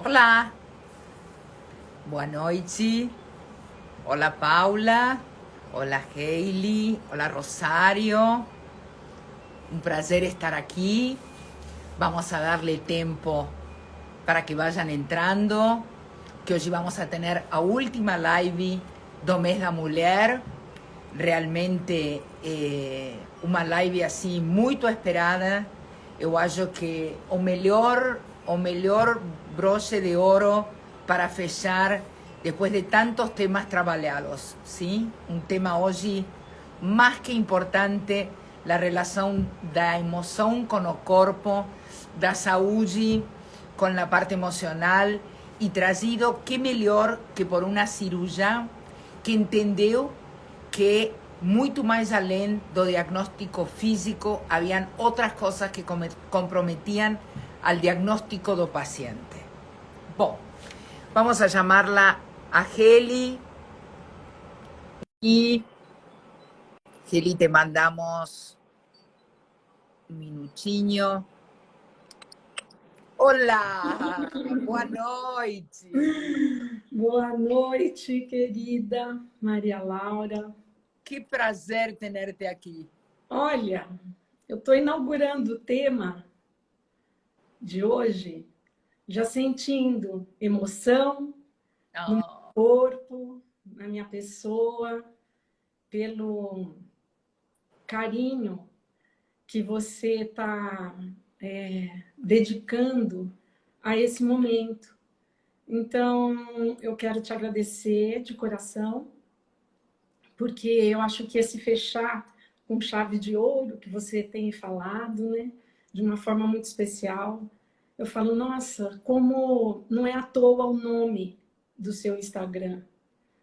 Olá, boa noite. Hola Paula, hola Hailey, hola Rosario. Un placer estar aquí. Vamos a darle tiempo para que vayan entrando, que hoje vamos a tener a última live do mês da mulher. Realmente uma live assim muito esperada. Eu acho que o melhor broche de ouro para fechar depois de tantos temas trabalhados, sim? Um tema hoje mais que importante, a relação da emoção com o corpo, da saúde com a parte emocional e trazido que melhor que por uma cirurgiã que entendeu que muito mais além do diagnóstico físico, haviam outras coisas que comprometiam al diagnóstico do paciente. Bom, vamos a llamarla a Heli y Heli, te mandamos un minutinho. Olá, boa noite. Boa noite, querida Maria Laura. Que prazer tenerte aqui. Olha, eu estou inaugurando o tema de hoje, já sentindo emoção no meu Oh, corpo, na minha pessoa, pelo carinho que você está dedicando a esse momento. Então, eu quero te agradecer de coração, porque eu acho que esse fechar com chave de ouro que você tem falado, né, de uma forma muito especial, eu falo, nossa, como não é à toa o nome do seu Instagram.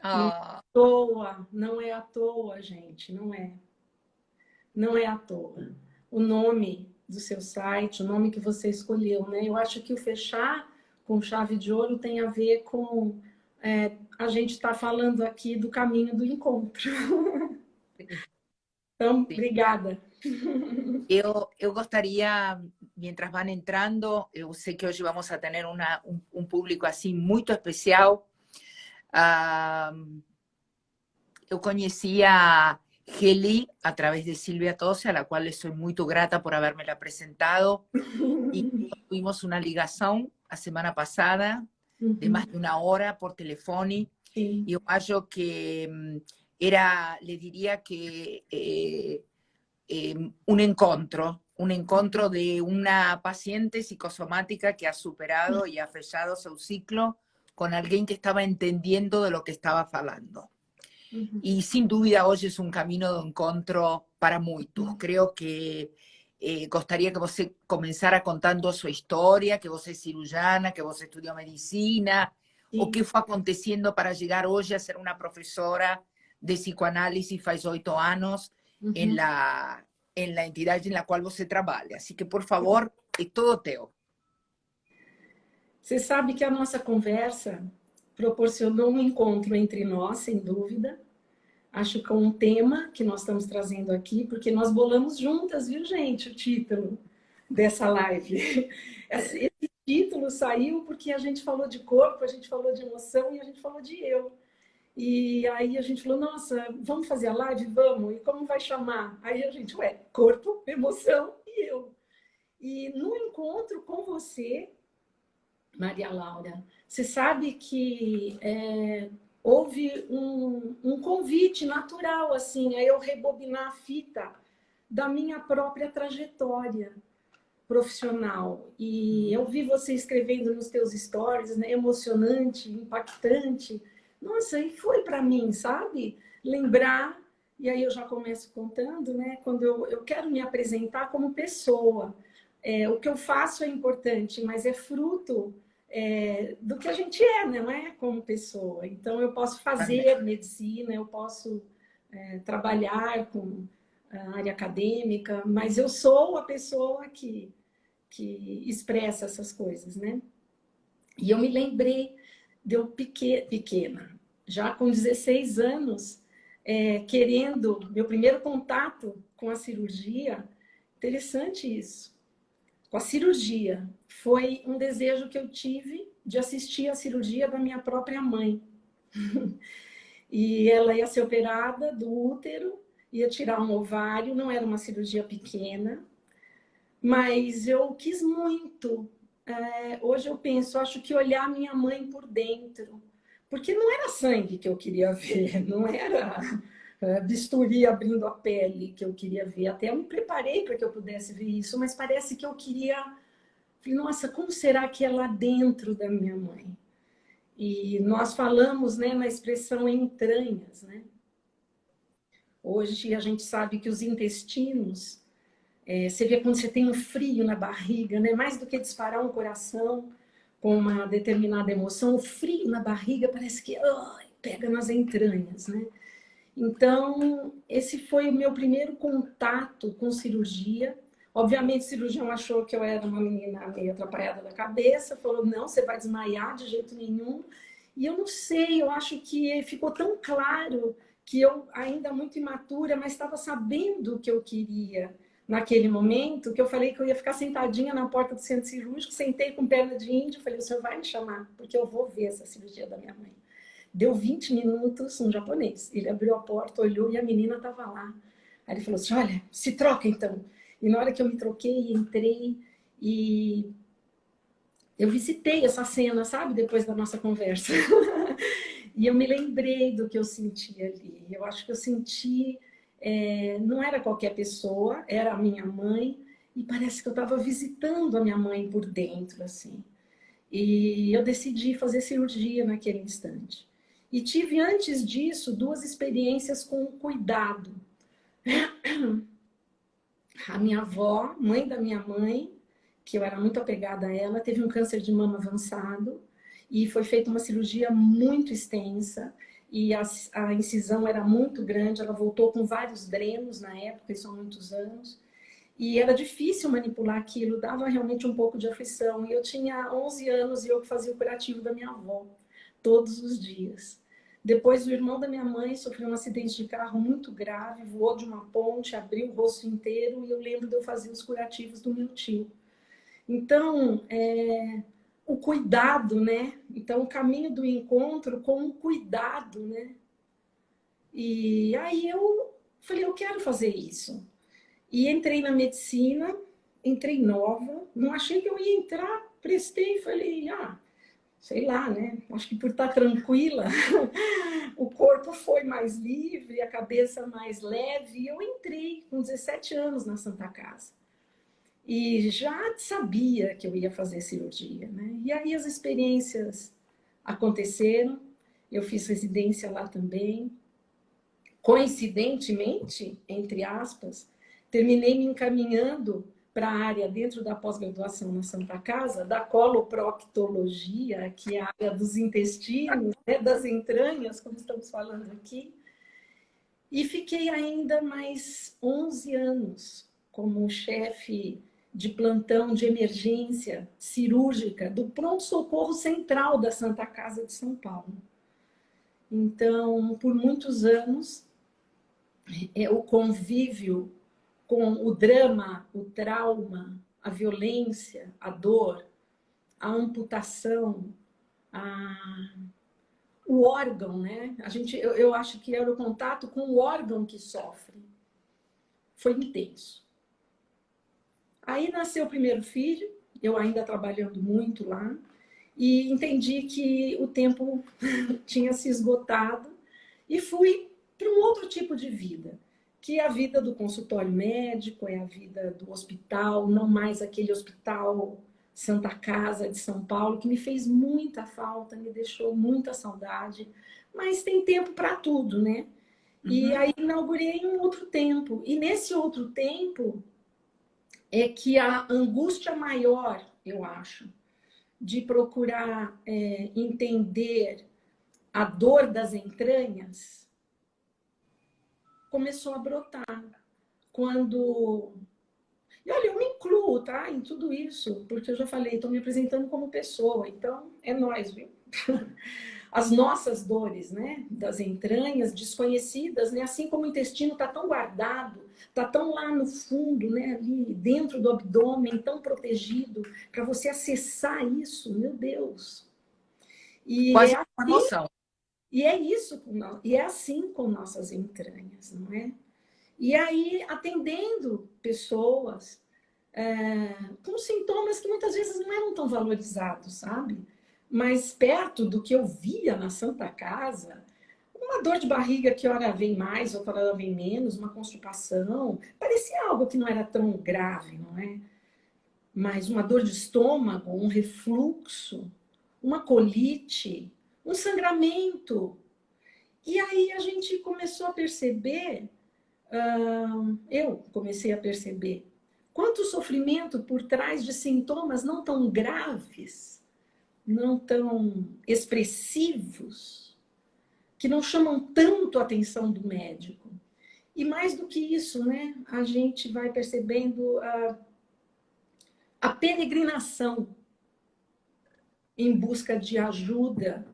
Não é oh, à toa, não é à toa, gente, não é. Não é à toa. O nome do seu site, o nome que você escolheu, né? Eu acho que o fechar com chave de ouro tem a ver com a gente está falando aqui do caminho do encontro. sim, Então, sim. obrigada. Eu gostaria, mientras van entrando, eu sei que hoje vamos a ter um público assim muito especial. Ah, eu conheci a Heli a través de Silvia Tosse, a la cual le soy muy grata por haberme apresentado. Y tuvimos una ligação a semana passada, de Uhum, mais de uma hora por telefone. E sim. eu acho que era, le diría que un encontro de una paciente psicosomática que ha superado y ha fechado su ciclo con alguien que estaba entendiendo de lo que estaba falando. Uhum. Y sin duda hoy es un camino de encontro para muchos. Creo que gostaria que você começara contando a sua história, que você é cirurgiana, que você estudou medicina, o que Sim. foi acontecendo para chegar hoje a ser uma professora de psicoanálise faz 8 anos em Uhum. la entidade na qual você trabalha. Assim que, por favor, é todo teu. Você sabe que a nossa conversa proporcionou um encontro entre nós, sem dúvida. Acho que é um tema que nós estamos trazendo aqui, porque nós bolamos juntas, viu, gente, o título dessa live. Esse título saiu porque a gente falou de corpo, a gente falou de emoção e a gente falou de eu. E aí a gente falou, nossa, vamos fazer a live? Vamos. E como vai chamar? Aí a gente, corpo, emoção e eu. E no encontro com você, Maria Laura, você sabe que houve um convite natural, assim, a eu rebobinar a fita da minha própria trajetória profissional. E eu vi você escrevendo nos teus stories, né, emocionante, impactante. Nossa, e foi para mim, sabe? Lembrar, e aí eu já começo contando, né? Quando eu quero me apresentar como pessoa. O que eu faço é importante, mas é fruto do que a gente é, não é? Como pessoa. Então, eu posso fazer medicina, eu posso trabalhar com a área acadêmica, mas eu sou a pessoa que expressa essas coisas, né? E eu me lembrei de eu pequena, já com 16 anos, querendo meu primeiro contato com a cirurgia. Interessante isso. Com a cirurgia. Foi um desejo que eu tive de assistir a cirurgia da minha própria mãe. E ela ia ser operada do útero, ia tirar um ovário, não era uma cirurgia pequena, mas eu quis muito. Hoje eu penso, acho que olhar minha mãe por dentro, porque não era sangue que eu queria ver, não era bisturi abrindo a pele que eu queria ver. Até eu me preparei para que eu pudesse ver isso, mas parece que eu queria. Falei, nossa, como será que é lá dentro da minha mãe? E nós falamos, né, na expressão entranhas, né? Hoje a gente sabe que os intestinos, você vê quando você tem um frio na barriga, né? Mais do que disparar um coração com uma determinada emoção, o frio na barriga parece que pega nas entranhas, né? Então, esse foi o meu primeiro contato com cirurgia. Obviamente, o cirurgião achou que eu era uma menina meio atrapalhada da cabeça, falou, não, você vai desmaiar de jeito nenhum. E eu não sei, eu acho que ficou tão claro que eu, ainda muito imatura, mas estava sabendo o que eu queria naquele momento, que eu falei que eu ia ficar sentadinha na porta do centro cirúrgico, sentei com perna de índio, falei, o senhor vai me chamar, porque eu vou ver essa cirurgia da minha mãe. Deu 20 minutos, um japonês. Ele abriu a porta, olhou e a menina estava lá. Aí ele falou assim, olha, se troca então. E na hora que eu me troquei, entrei e eu visitei essa cena, sabe? Depois da nossa conversa. E eu me lembrei do que eu senti ali. Eu acho que eu senti... não era qualquer pessoa, era a minha mãe. E parece que eu estava visitando a minha mãe por dentro, assim. E eu decidi fazer cirurgia naquele instante. E tive, antes disso, 2 experiências com cuidado. A minha avó, mãe da minha mãe, que eu era muito apegada a ela, teve um câncer de mama avançado e foi feita uma cirurgia muito extensa e a incisão era muito grande, ela voltou com vários drenos na época, isso há muitos anos, e era difícil manipular aquilo, dava realmente um pouco de aflição. E eu tinha 11 anos e eu fazia o curativo da minha avó, todos os dias. Depois, o irmão da minha mãe sofreu um acidente de carro muito grave, voou de uma ponte, abriu o rosto inteiro, e eu lembro de eu fazer os curativos do meu tio. Então, o cuidado, né? Então, o caminho do encontro com o cuidado, né? E aí eu falei, eu quero fazer isso. E entrei na medicina, entrei nova, não achei que eu ia entrar, prestei e falei, sei lá, né? Acho que por estar tranquila, o corpo foi mais livre, a cabeça mais leve, e eu entrei com 17 anos na Santa Casa. E já sabia que eu ia fazer cirurgia, né? E aí as experiências aconteceram, eu fiz residência lá também. Coincidentemente, entre aspas, terminei me encaminhando para a área dentro da pós-graduação na Santa Casa, da coloproctologia, que é a área dos intestinos, né, das entranhas, como estamos falando aqui. E fiquei ainda mais 11 anos como chefe de plantão de emergência cirúrgica do pronto-socorro central da Santa Casa de São Paulo. Então, por muitos anos, o convívio com o drama, o trauma, a violência, a dor, a amputação, o órgão, né? Eu acho que era o contato com o órgão que sofre. Foi intenso. Aí nasceu o primeiro filho, eu ainda trabalhando muito lá, e entendi que o tempo tinha se esgotado e fui para um outro tipo de vida, que é a vida do consultório médico, é a vida do hospital, não mais aquele hospital Santa Casa de São Paulo, que me fez muita falta, me deixou muita saudade, mas tem tempo para tudo, né? E aí inaugurei um outro tempo, e nesse outro tempo é que a angústia maior, eu acho, de procurar entender a dor das entranhas, começou a brotar. Quando... E olha, eu me incluo, tá? Em tudo isso, porque eu já falei, estou me apresentando como pessoa, então é nós, viu? As nossas dores, né? Das entranhas desconhecidas, né? Assim como o intestino está tão guardado, está tão lá no fundo, né? Ali dentro do abdômen, tão protegido, para você acessar isso, meu Deus, E Quase é uma assim, emoção. e é isso, e é assim com nossas entranhas, não é? E aí, atendendo pessoas com sintomas que muitas vezes não eram tão valorizados, sabe? Mas perto do que eu via na Santa Casa, uma dor de barriga que ora vem mais, outra hora vem menos, uma constipação, parecia algo que não era tão grave, não é? Mas uma dor de estômago, um refluxo, uma colite, um sangramento. E aí a gente começou a perceber, eu comecei a perceber, quanto sofrimento por trás de sintomas não tão graves, não tão expressivos, que não chamam tanto a atenção do médico. E mais do que isso, né, a gente vai percebendo a peregrinação em busca de ajuda,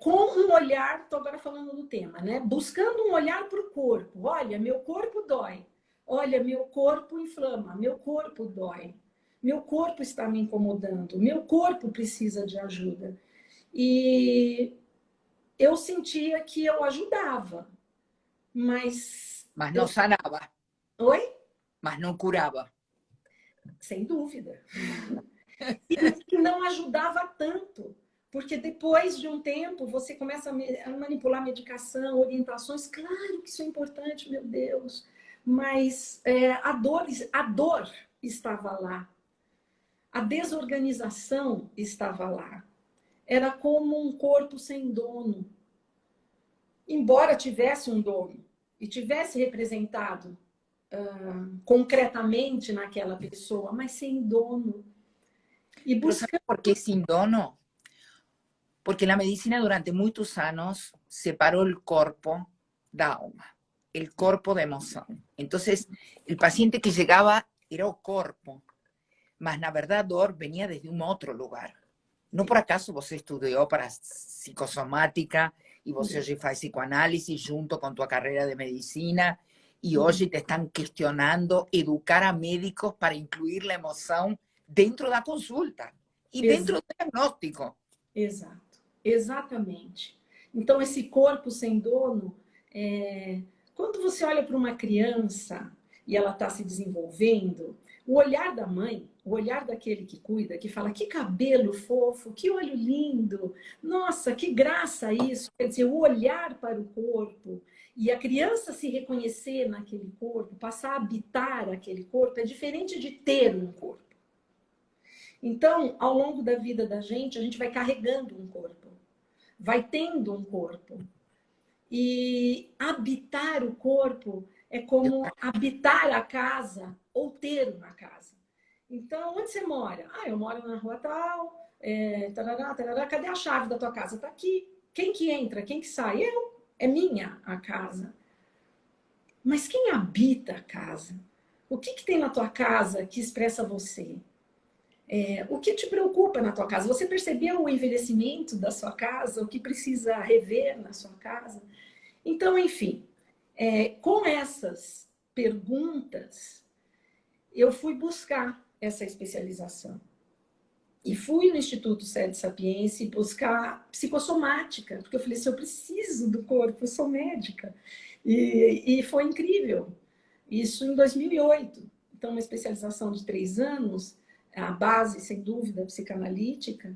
com um olhar, estou agora falando do tema, né? Buscando um olhar para o corpo. Olha, meu corpo dói. Olha, meu corpo inflama. Meu corpo dói. Meu corpo está me incomodando. Meu corpo precisa de ajuda. E eu sentia que eu ajudava, mas Mas eu... não sanava, Oi? mas não curava. Sem dúvida. E não ajudava tanto, porque depois de um tempo você começa a manipular medicação, orientações, claro que isso é importante, meu Deus, mas a dor estava lá, a desorganização estava lá, era como um corpo sem dono, embora tivesse um dono e tivesse representado concretamente naquela pessoa, mas sem dono. E Pero ¿sabes buscando. por qué sin dono? Porque la medicina durante muchos años separó el cuerpo da alma, el cuerpo de emoción. Entonces, el paciente que llegaba era el cuerpo, mas na verdad dor venía desde un otro lugar. No por acaso você estudió para psicosomática y vos hoy faz psicoanálisis junto con tu carrera de medicina y hoy te están cuestionando educar a médicos para incluir la emoción dentro da consulta y dentro do diagnóstico. Exato, exatamente. Então, esse corpo sem dono, quando você olha para uma criança e ela está se desenvolvendo, o olhar da mãe, o olhar daquele que cuida, que fala que cabelo fofo, que olho lindo, nossa, que graça isso. Quer dizer, o olhar para o corpo e a criança se reconhecer naquele corpo, passar a habitar aquele corpo, é diferente de ter um corpo. Então, ao longo da vida da gente, a gente vai carregando um corpo, vai tendo um corpo. E habitar o corpo é como habitar a casa ou ter uma casa. Então, onde você mora? Ah, eu moro na rua tal, tarará, tarará, cadê a chave da tua casa? Está aqui. Quem que entra? Quem que sai? Eu. É minha a casa. Mas quem habita a casa? O que que tem na tua casa que expressa você? O que te preocupa na tua casa? Você percebeu o envelhecimento da sua casa? O que precisa rever na sua casa? Então, enfim, com essas perguntas, eu fui buscar essa especialização. E fui no Instituto Sede Sapiense buscar psicossomática, porque eu falei assim, eu preciso do corpo, eu sou médica. E foi incrível. Isso em 2008. Então, uma especialização de 3 anos, a base, sem dúvida, psicanalítica.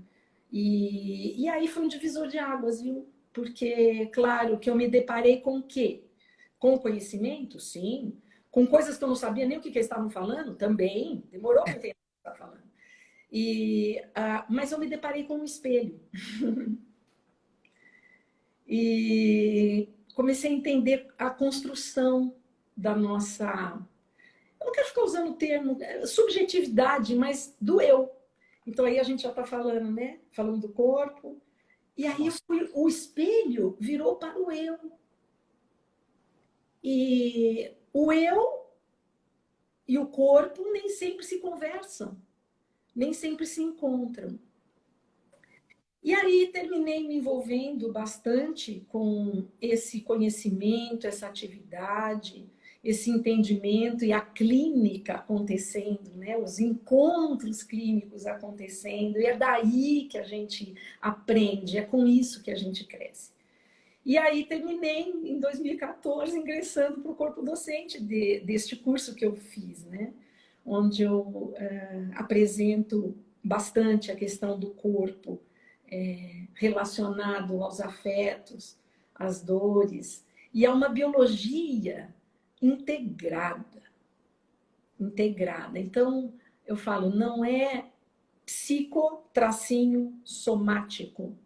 E aí foi um divisor de águas, viu? Porque, claro, que eu me deparei com o quê? Com conhecimento, sim. Com coisas que eu não sabia nem o que eles estavam falando, também. Demorou para entender o que estava falando. Mas eu me deparei com um espelho. E comecei a entender a construção da nossa... Eu não quero ficar usando o termo subjetividade, mas do eu. Então aí a gente já está falando, né? Falando do corpo. E aí o espelho virou para o eu. E o eu e o corpo nem sempre se conversam, nem sempre se encontram. E aí terminei me envolvendo bastante com esse conhecimento, essa atividade. esse entendimento e a clínica acontecendo, né? Os encontros clínicos acontecendo, e é daí que a gente aprende, é com isso que a gente cresce. E aí terminei em 2014 ingressando para o corpo docente deste curso que eu fiz, né? Onde eu apresento bastante a questão do corpo relacionado aos afetos, às dores, e a uma biologia integrada. Integrada. Então, eu falo, não é psico-somático.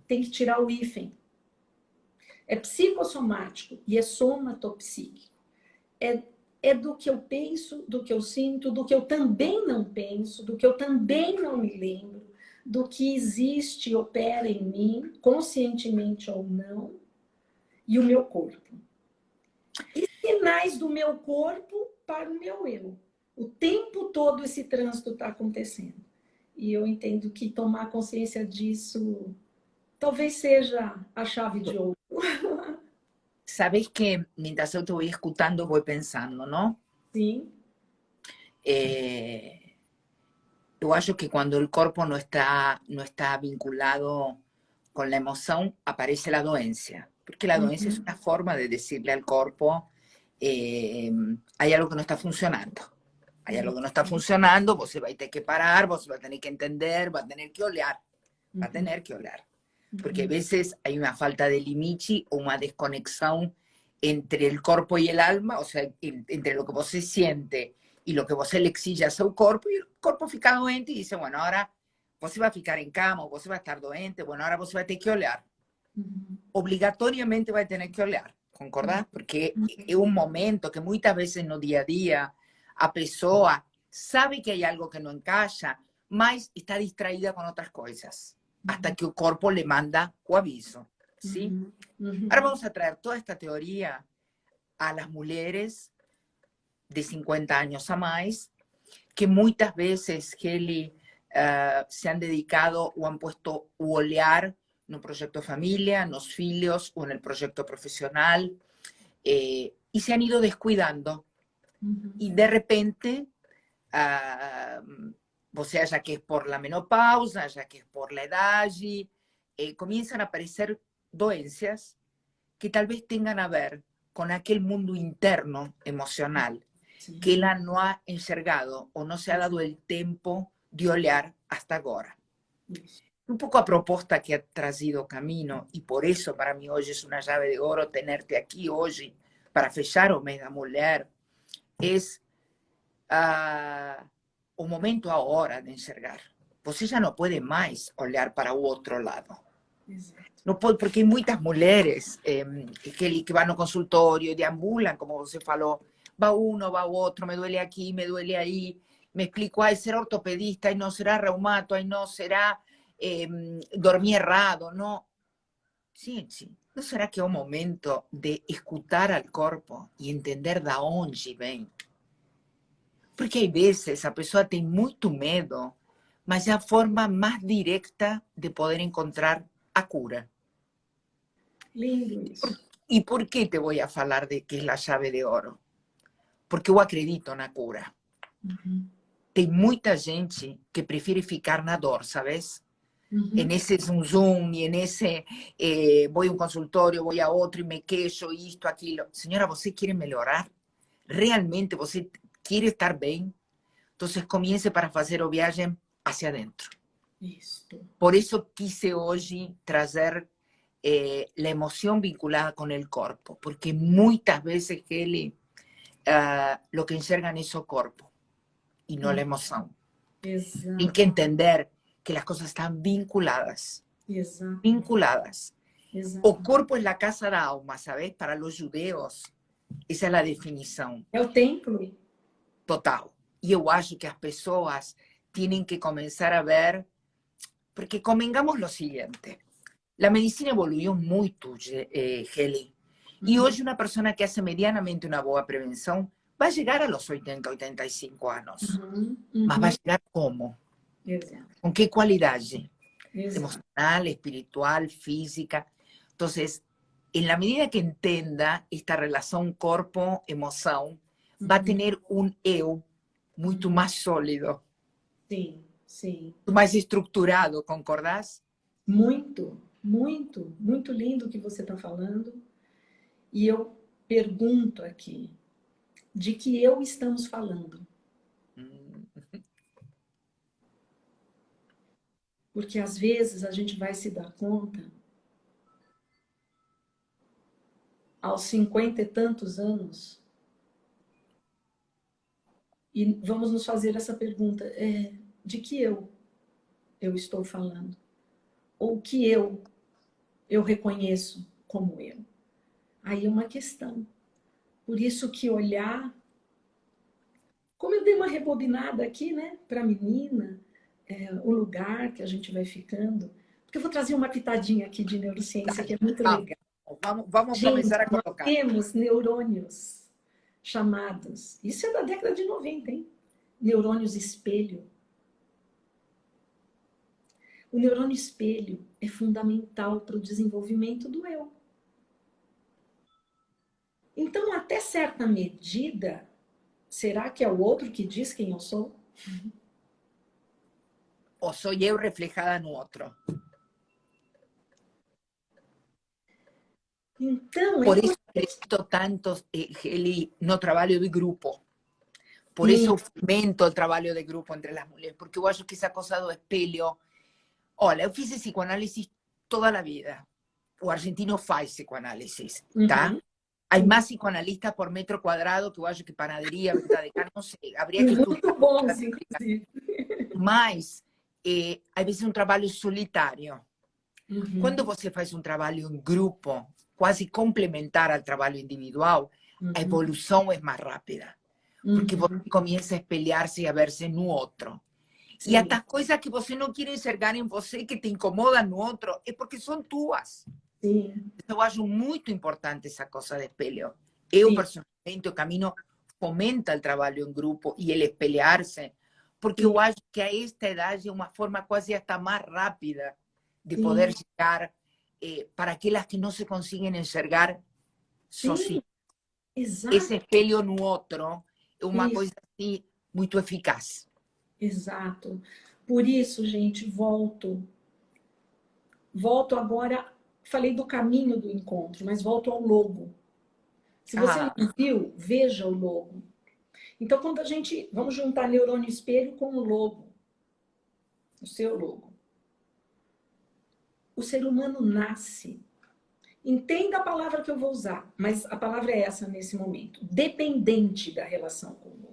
Tem que tirar o hífen. É psicossomático e é somatopsíquico. É do que eu penso, do que eu sinto, do que eu também não penso, do que eu também não me lembro, do que existe e opera em mim, conscientemente ou não, e o meu corpo. E sinais do meu corpo para o meu eu. O tempo todo esse trânsito está acontecendo. E eu entendo que tomar consciência disso talvez seja a chave de ouro. Sabes que mientras yo te voy escuchando voy pensando, ¿no? Sim. Yo acho que cuando el cuerpo no está vinculado con la emoción, aparece la doencia. Porque la doencia es una forma de decirle al cuerpo, hay algo que no está funcionando. Hay algo que no está funcionando, vos va a tener que parar, vos va a tener que entender, va a tener que oler. Va a tener que oler. Porque a veces hay una falta de limite o una desconexión entre el cuerpo y el alma, o sea, entre lo que vos se siente y lo que vos le exige a su cuerpo, y el cuerpo fica doente y dice, bueno, ahora vos va a ficar en cama, vos va a estar doente, bueno, ahora vos va a tener que oler. Obligatoriamente va a tener que oler, concordás? Porque es un momento que muchas veces no día a día a pessoa sabe que hay algo que no encaja, mas está distraída con otras cosas, hasta que el cuerpo le manda o aviso, ¿sí? Ahora vamos a traer toda esta teoría a las mujeres de 50 años a más, que muchas veces, Kelly, se han dedicado o han puesto o olhar no proyecto familia, nos filhos o en el proyecto profesional, y se han ido descuidando. Y de repente, o sea, ya que es por la menopausa, ya que es por la edad, comienzan a aparecer dolencias que tal vez tengan a ver con aquel mundo interno emocional que ella no ha enxergado o no se ha dado el tiempo de olhar hasta ahora. Un poco a proposta que ha trazido Camino, y por eso para mí hoy es una llave de oro tenerte aquí hoy para fechar o mes da mulher, es o momento ahora de enxergar. Você já não pode mais olhar para o outro lado. Exato. Não pode, porque muitas mulheres que vão no consultório, deambulam, como você falou, va uno, va otro, me duele aquí, me duele ahí, me explico, ay, será ortopedista, ay, no, será reumato, ay, no, será dormir errado, no. Sí, sí. ¿No será que es un momento de escuchar al cuerpo y entender de dónde vem? Porque hay veces a pessoa tem muito medo, mas é a forma mais direta de poder encontrar a cura. Lindo isso. ¿Y por qué te voy a falar de que es la llave de oro? Porque eu acredito na cura. Tem muita gente que prefere ficar na dor, ¿sabes? En ese zoom y en ese voy a un consultorio, voy a otro y me quejo, esto, aquilo. Señora, ¿você quiere mejorar? ¿Realmente você quiere estar bien? Entonces comience para hacer o viaje hacia adentro. Isso. Por eso quise hoy traer la emoción vinculada con el cuerpo, porque muchas veces, Kelly, lo que enxergan es el cuerpo y no la emoción. Exato. Hay que entender que las cosas están vinculadas. Exato. Vinculadas. Exato. O cuerpo es la casa da alma, ¿sabes? Para los judeos, esa es la definición. É o templo. Total. Y yo acho que las personas tienen que comenzar a ver, porque convengamos lo siguiente, la medicina evoluiu muito, Heli, y hoy una persona que hace medianamente una buena prevención va a llegar a los 80, 85 años. Mas va a llegar ¿cómo? Exato. ¿Con qué cualidad? Exato. Emocional, espiritual, física. Entonces, en la medida que entenda esta relación corpo-emoción, va a tener un eu muito más sólido, Sim, sim. más estructurado, ¿concordás? Muito, muito, muito lindo o que você está falando. E eu pergunto aqui, de que eu estamos falando? Porque às vezes a gente vai se dar conta, aos 50 e tantos anos, e vamos nos fazer essa pergunta, de que eu estou falando? Ou que eu reconheço como eu? Aí é uma questão. Por isso que olhar, como eu dei uma rebobinada aqui, né, para a menina, o lugar que a gente vai ficando, porque eu vou trazer uma pitadinha aqui de neurociência que é muito legal. Vamos Gente, começar a nós colocar. temos neurônios chamados, isso é da década de 90, hein? Neurônios espelho. O neurônio espelho é fundamental para o desenvolvimento do eu. Então, até certa medida, será que é o outro que diz quem eu sou? O sou eu reflejada no outro. Então, Por isso acredito tanto, Heli, no trabalho de grupo. Por sim, isso eu fomento o trabalho de grupo entre as mulheres, porque eu acho que essa coisa do espelho... Olha, eu fiz psicoanálise toda a vida. O argentino faz psicoanálise, tá? Hay más psicoanalistas por metro cuadrado que eu acho que panadería, venta de carne, não sei. Habría que muito estudar. bons, inclusive. Mas, às vezes, é um trabalho solitário. Quando você faz um trabalho em grupo, quase complementar ao trabalho individual, a evolução é mais rápida. Porque você começa a espelhar-se e a ver-se no outro. Sim. E até coisas que você não quer enxergar em você, que te incomodam no outro, é porque são tuas. Sim. Eu acho muito importante essa coisa de espelho. Eu, Sim. personalmente, o Camino fomenta o trabalho em grupo e ele espelhar-se, porque eu acho que a esta idade é uma forma quase até mais rápida de poder chegar para aquelas que não se conseguem enxergar sozinhas. Exato. Esse espelho no outro é uma coisa assim, muito eficaz. Exato. Por isso, gente, volto agora, falei do caminho do encontro, mas volto ao logo. Se você não viu, veja o logo. Então, quando a gente... Vamos juntar neurônio espelho com o logo. O seu logo. O ser humano nasce. Entenda a palavra que eu vou usar, mas a palavra é essa nesse momento. Dependente da relação com o outro.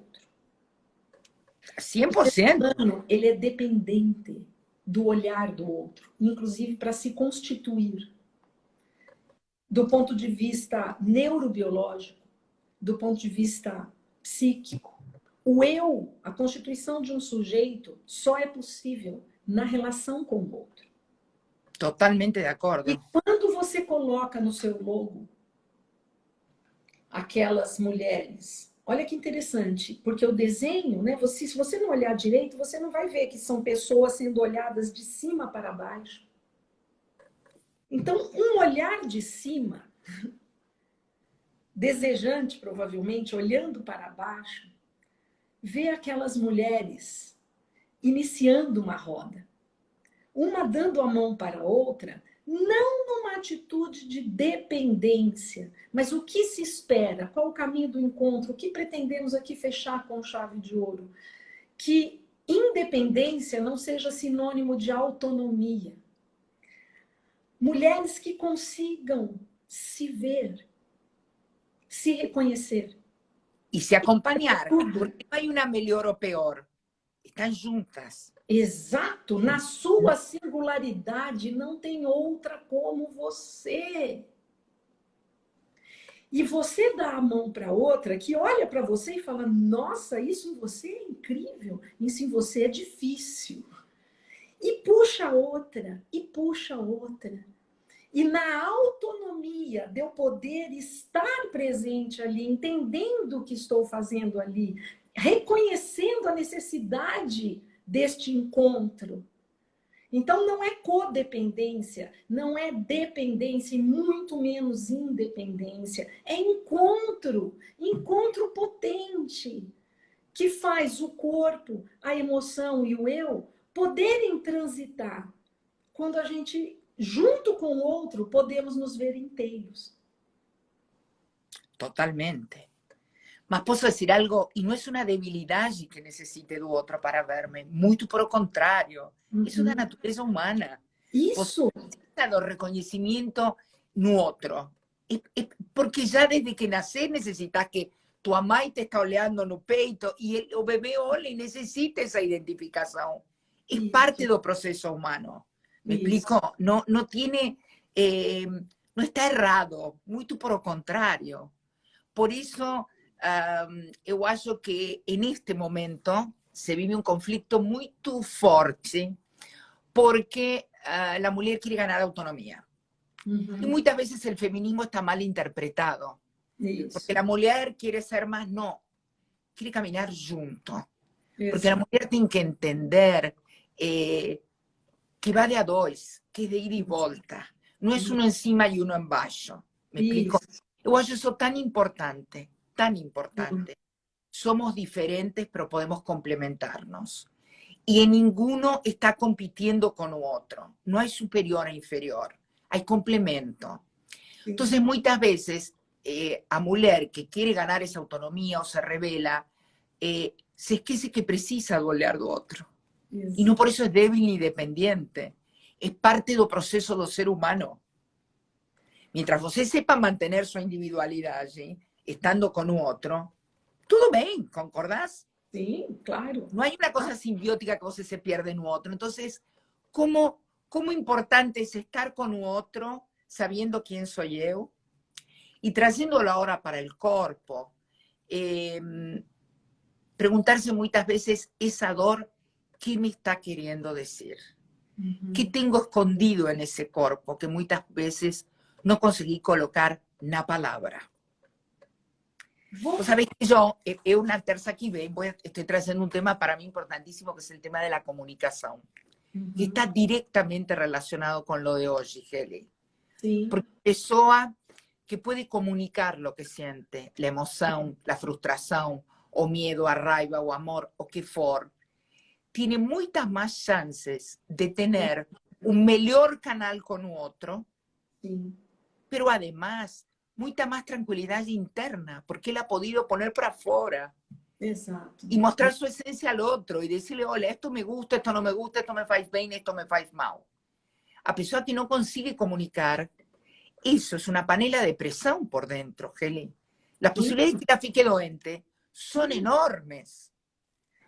100%. O ser humano, ele é dependente do olhar do outro, inclusive para se constituir. Do ponto de vista neurobiológico, do ponto de vista psíquico. O eu, a constituição de um sujeito, só é possível na relação com o outro. Totalmente de acordo. E quando você coloca no seu logo aquelas mulheres, olha que interessante, porque o desenho, né, se você não olhar direito, você não vai ver que são pessoas sendo olhadas de cima para baixo. Então, um olhar de cima, desejante provavelmente, olhando para baixo, vê aquelas mulheres iniciando uma roda. Uma dando a mão para a outra, não numa atitude de dependência, mas o que se espera, qual o caminho do encontro, o que pretendemos aqui fechar com chave de ouro. Que independência não seja sinônimo de autonomia. Mulheres que consigam se ver, se reconhecer. E se acompanhar, porque não há uma melhor ou pior. Estão juntas. Exato, na sua singularidade não tem outra como você. E você dá a mão para outra que olha para você e fala: nossa, isso em você é incrível, isso em você é difícil. E puxa a outra, e puxa a outra. E na autonomia de eu poder estar presente ali, entendendo o que estou fazendo ali, reconhecendo a necessidade deste encontro, Então, não é codependência, não é dependência e muito menos independência. É encontro, encontro potente, que faz o corpo, a emoção e o eu poderem transitar. Quando a gente, junto com o outro, podemos nos ver inteiros. Totalmente. Mas posso decir algo, y no es una debilidad que necesite do otro para verme, muito por el contrario, eso es da natureza humana. Você Isso! precisa do reconhecimento no outro. Porque já desde que nasces necessitas que tua mãe te está olhando no peito e o bebê olha e necessita essa identificação. É Isso. parte do processo humano. ¿Me explico? No, no tiene, no está errado, muito por o contrário. Por isso, eu acho que neste momento se vive um conflito muito forte porque la mujer quiere ganar autonomía. Y muchas veces el feminismo está mal interpretado. Porque la mujer quiere ser más, no, quiere caminar junto. Porque la mujer tiene que entender que va de a dois, que es de ida y vuelta. No es uno encima y uno embaixo. ¿Me explico? Yo acho eso tan importante, tan importante. Somos diferentes, pero podemos complementarnos. Y en ninguno está compitiendo con otro. No hay superior e inferior, hay complemento. Entonces, muchas veces, a mujer que quiere ganar esa autonomía o se revela, se esquece que precisa do olhar do outro. Y no por eso es débil ni dependiente. Es parte del proceso del ser humano. Mientras você sepa mantener su individualidad, estando con otro, todo bien, ¿concordás? Sí, claro. No hay una cosa simbiótica que você se pierde en otro. Entonces, ¿cómo importante es estar con otro sabiendo quién soy yo? Y trayéndolo ahora para el cuerpo, preguntarse muchas veces esa dor, ¿qué me está queriendo decir? ¿Qué tengo escondido en ese cuerpo que muchas veces no conseguí colocar na palabra? Vos sabés que yo, una terça que vem, estoy trayendo un tema para mí importantísimo, que es el tema de la comunicación, que está directamente relacionado con lo de hoy, Heli. Sí. Porque pessoa que puede comunicar lo que siente, la emoción, la frustración, o miedo, a raiva, o amor, o que for, tiene muchas más chances de tener un mejor canal con otro, pero además mucha más tranquilidad interna, porque él ha podido poner para afuera. Exacto. Y mostrar su esencia al otro y decirle, hola, esto me gusta, esto no me gusta, esto me faz bien, esto me faz mal. A pesar que no consigue comunicar, eso es una panela de presión por dentro, Heli. Las posibilidades de que la fique doente son enormes.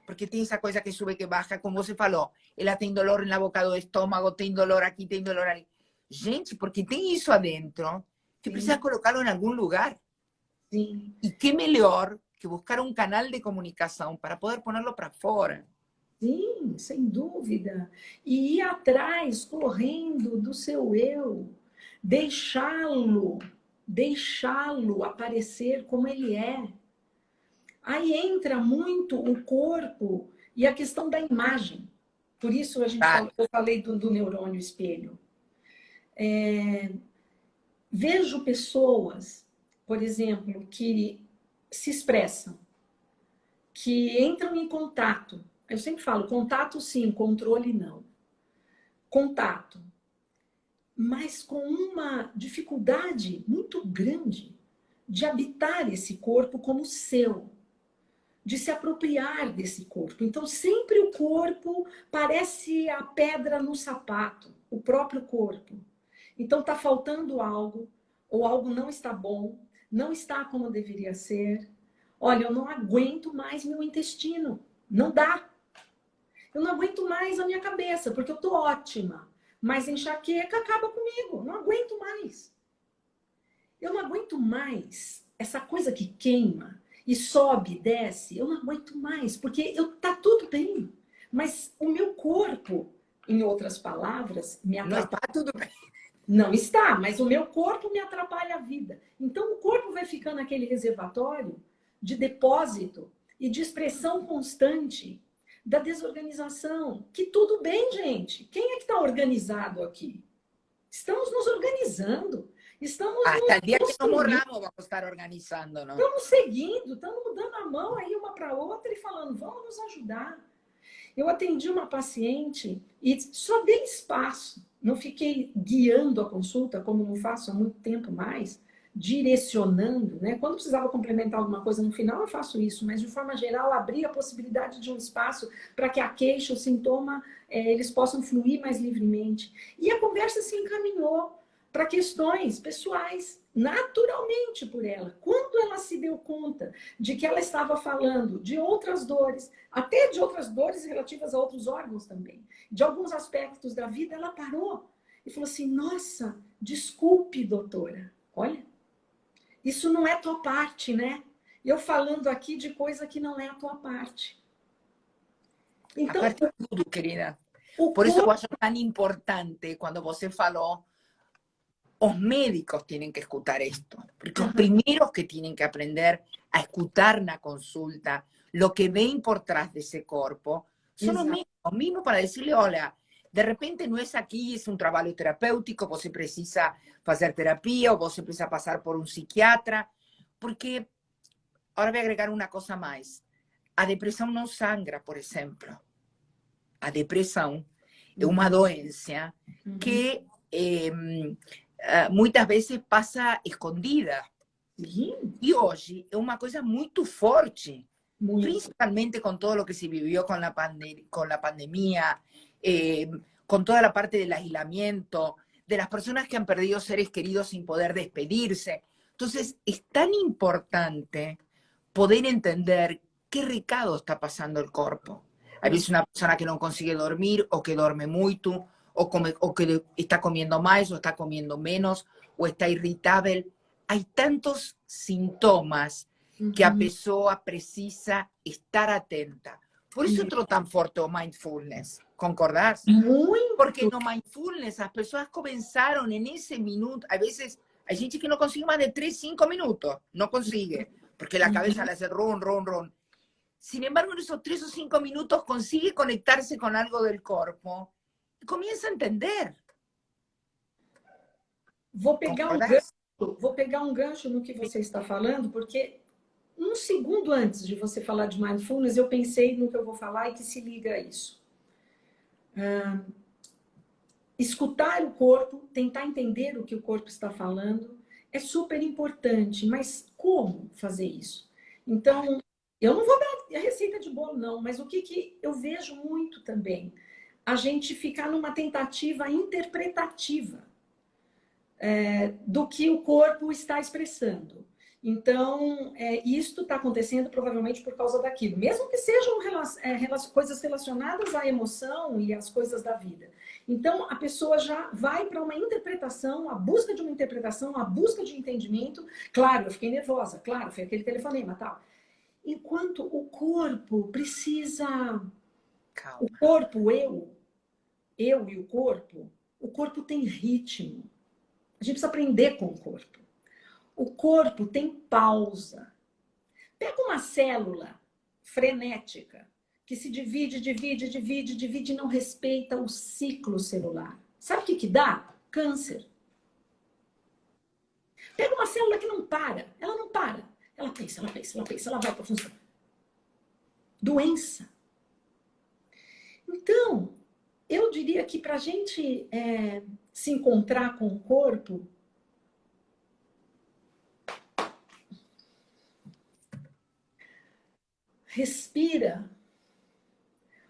Porque tem essa coisa que sube, que baja, como você falou. Ela tem dolor na boca do estômago, tem dolor aqui, tem dolor ali. Gente, porque tem isso adentro que precisa colocá-lo em algum lugar. Sim. E que melhor que buscar um canal de comunicação para poder pô-lo para fora. Sim, sem dúvida. E ir atrás, correndo do seu eu. Deixá-lo aparecer como ele é. Aí entra muito o corpo e a questão da imagem. Por isso eu falei do neurônio espelho. Vejo pessoas, por exemplo, que se expressam, que entram em contato. Eu sempre falo, contato sim, controle não. Contato. Mas com uma dificuldade muito grande de habitar esse corpo como seu, de se apropriar desse corpo. Então, sempre o corpo parece a pedra no sapato, o próprio corpo. Então, está faltando algo, ou algo não está bom, não está como deveria ser. Olha, eu não aguento mais meu intestino, não dá. Eu não aguento mais a minha cabeça, porque eu estou ótima, mas enxaqueca acaba comigo, não aguento mais. Eu não aguento mais essa coisa que queima, e sobe, desce, eu não aguento mais, porque tá tudo bem. Mas o meu corpo, em outras palavras, me atrapalha. Não está tudo bem. Não está, mas o meu corpo me atrapalha a vida. Então o corpo vai ficando aquele reservatório de depósito e de expressão constante da desorganização. Que tudo bem, gente. Quem é que está organizado aqui? Estamos nos organizando. Estamos Hasta el nos día que no construindo. morramos vamos a estar organizando, ¿no? Estamos seguindo, estamos dando a mão aí uma para outra e falando, vamos nos ajudar. Eu atendi uma paciente e só dei espaço. Não fiquei guiando a consulta, como não faço há muito tempo mais, direcionando, né? Quando precisava complementar alguma coisa no final, eu faço isso, mas de forma geral, abrir a possibilidade de um espaço para que a queixa, o sintoma, eles possam fluir mais livremente. E a conversa se encaminhou para questões pessoais, naturalmente por ela. Quando ela se deu conta de que ela estava falando de outras dores, até de outras dores relativas a outros órgãos também, de alguns aspectos da vida, ela parou e falou assim, nossa, desculpe, doutora, olha, isso não é tua parte, né? Eu falando aqui de coisa que não é a tua parte. Então, Aparte de tudo, querida. o Por isso eu corpo... acho tão importante quando você falou, os médicos tienen que escuchar esto, porque los primeros que tienen que aprender a escuchar na consulta, lo que ven por trás desse corpo, son los mismos para decirle, olha, de repente não é aqui, é um trabalho terapêutico, você precisa fazer terapia, ou você precisa passar por um psiquiatra, porque, agora vou agregar uma coisa mais, a depressão não sangra, por exemplo. A depressão é uma doença que muitas vezes passa escondida. E hoje é uma coisa muito forte, principalmente com todo o que se viveu com a pandemia, con toda la parte del aislamiento, de las personas que han perdido seres queridos sin poder despedirse. Entonces, es tan importante poder entender qué recado está pasando el cuerpo. A veces una persona que no consigue dormir, o que duerme mucho, o que está comiendo más, o está comiendo menos, o está irritable. Hay tantos sintomas que a pessoa precisa estar atenta. Por isso entrou tão forte o mindfulness. ¿Concordás? Muito. Porque no mindfulness as pessoas começaram nesse minuto. A vezes hay gente que no consigue más de 3, 5 minutos. No consigue. Porque la cabeza le hace ron, ron, ron. Sin embargo, en esos 3 o 5 minutos consigue conectarse con algo del cuerpo y comienza a entender. Vou pegar um gancho no que você está falando, porque um segundo antes de você falar de mindfulness, eu pensei no que eu vou falar e que se liga a isso. Escutar o corpo, tentar entender o que o corpo está falando, é super importante, mas como fazer isso? Então, eu não vou dar a receita de bolo, não, mas o que eu vejo muito também? A gente ficar numa tentativa interpretativa do que o corpo está expressando. Então, isto está acontecendo provavelmente por causa daquilo. Mesmo que sejam coisas relacionadas à emoção e às coisas da vida. Então, a pessoa já vai para uma interpretação, a busca de uma interpretação, a busca de entendimento. Claro, eu fiquei nervosa. Claro, foi aquele telefonema e tal. Enquanto o corpo precisa... Calma. O corpo, eu e o corpo tem ritmo. A gente precisa aprender com o corpo. O corpo tem pausa. Pega uma célula frenética que se divide e não respeita o ciclo celular. Sabe o que dá? Câncer. Pega uma célula que não para. Ela não para. Ela pensa, ela vai para funcionar. Doença. Então, eu diria que para a gente se encontrar com o corpo, respira.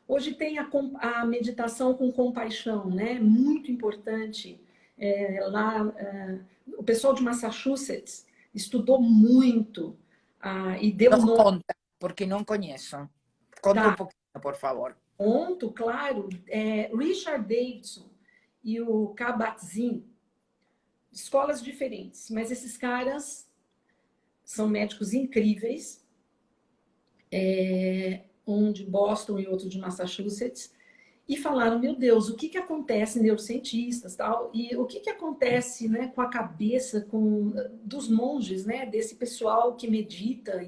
Hoje tem a meditação com compaixão, né? Muito importante. O pessoal de Massachusetts estudou muito e deu Nos nome. conta, porque não conheço. Conta um pouquinho, por favor. Conto, claro. Richard Davidson e o Kabat-Zinn, escolas diferentes, mas esses caras são médicos incríveis. Um de Boston e outro de Massachusetts, e falaram, meu Deus, o que acontece, neurocientistas, tal, e o que acontece, né, com a cabeça dos monges, né, desse pessoal que medita,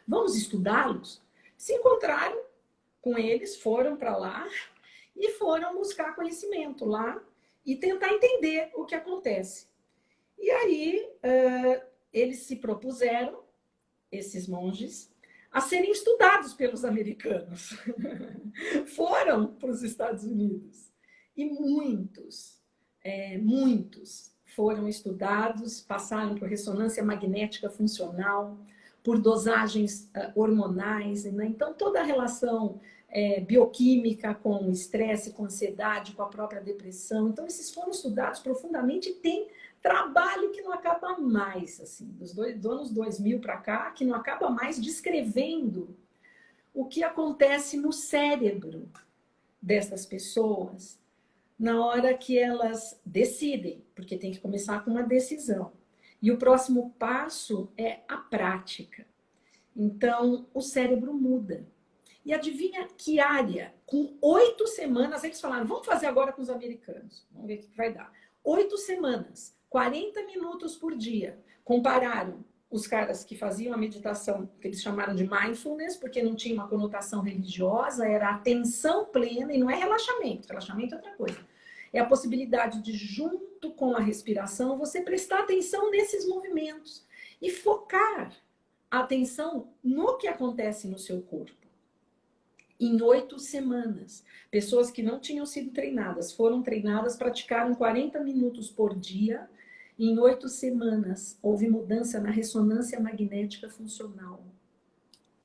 vamos estudá-los? Se encontraram com eles, foram para lá e foram buscar conhecimento lá e tentar entender o que acontece. E aí, eles se propuseram, esses monges, a serem estudados pelos americanos. Foram para os Estados Unidos. E muitos foram estudados, passaram por ressonância magnética funcional, por dosagens hormonais, né? Então toda a relação bioquímica com o estresse, com a ansiedade, com a própria depressão. Então esses foram estudados profundamente e tem trabalho que não acaba mais, assim, dos anos 2000 para cá, que não acaba mais descrevendo o que acontece no cérebro dessas pessoas na hora que elas decidem, porque tem que começar com uma decisão. E o próximo passo é a prática. Então, o cérebro muda. E adivinha que área? Com 8 semanas, eles falaram, vamos fazer agora com os americanos. Vamos ver o que vai dar. 8 semanas, 40 minutos por dia. Compararam os caras que faziam a meditação, que eles chamaram de mindfulness, porque não tinha uma conotação religiosa, era atenção plena, e não é relaxamento. Relaxamento é outra coisa. É a possibilidade de, junto com a respiração, você prestar atenção nesses movimentos e focar a atenção no que acontece no seu corpo. Em 8 semanas, pessoas que não tinham sido treinadas, foram treinadas, praticaram 40 minutos por dia. E em 8 semanas, houve mudança na ressonância magnética funcional.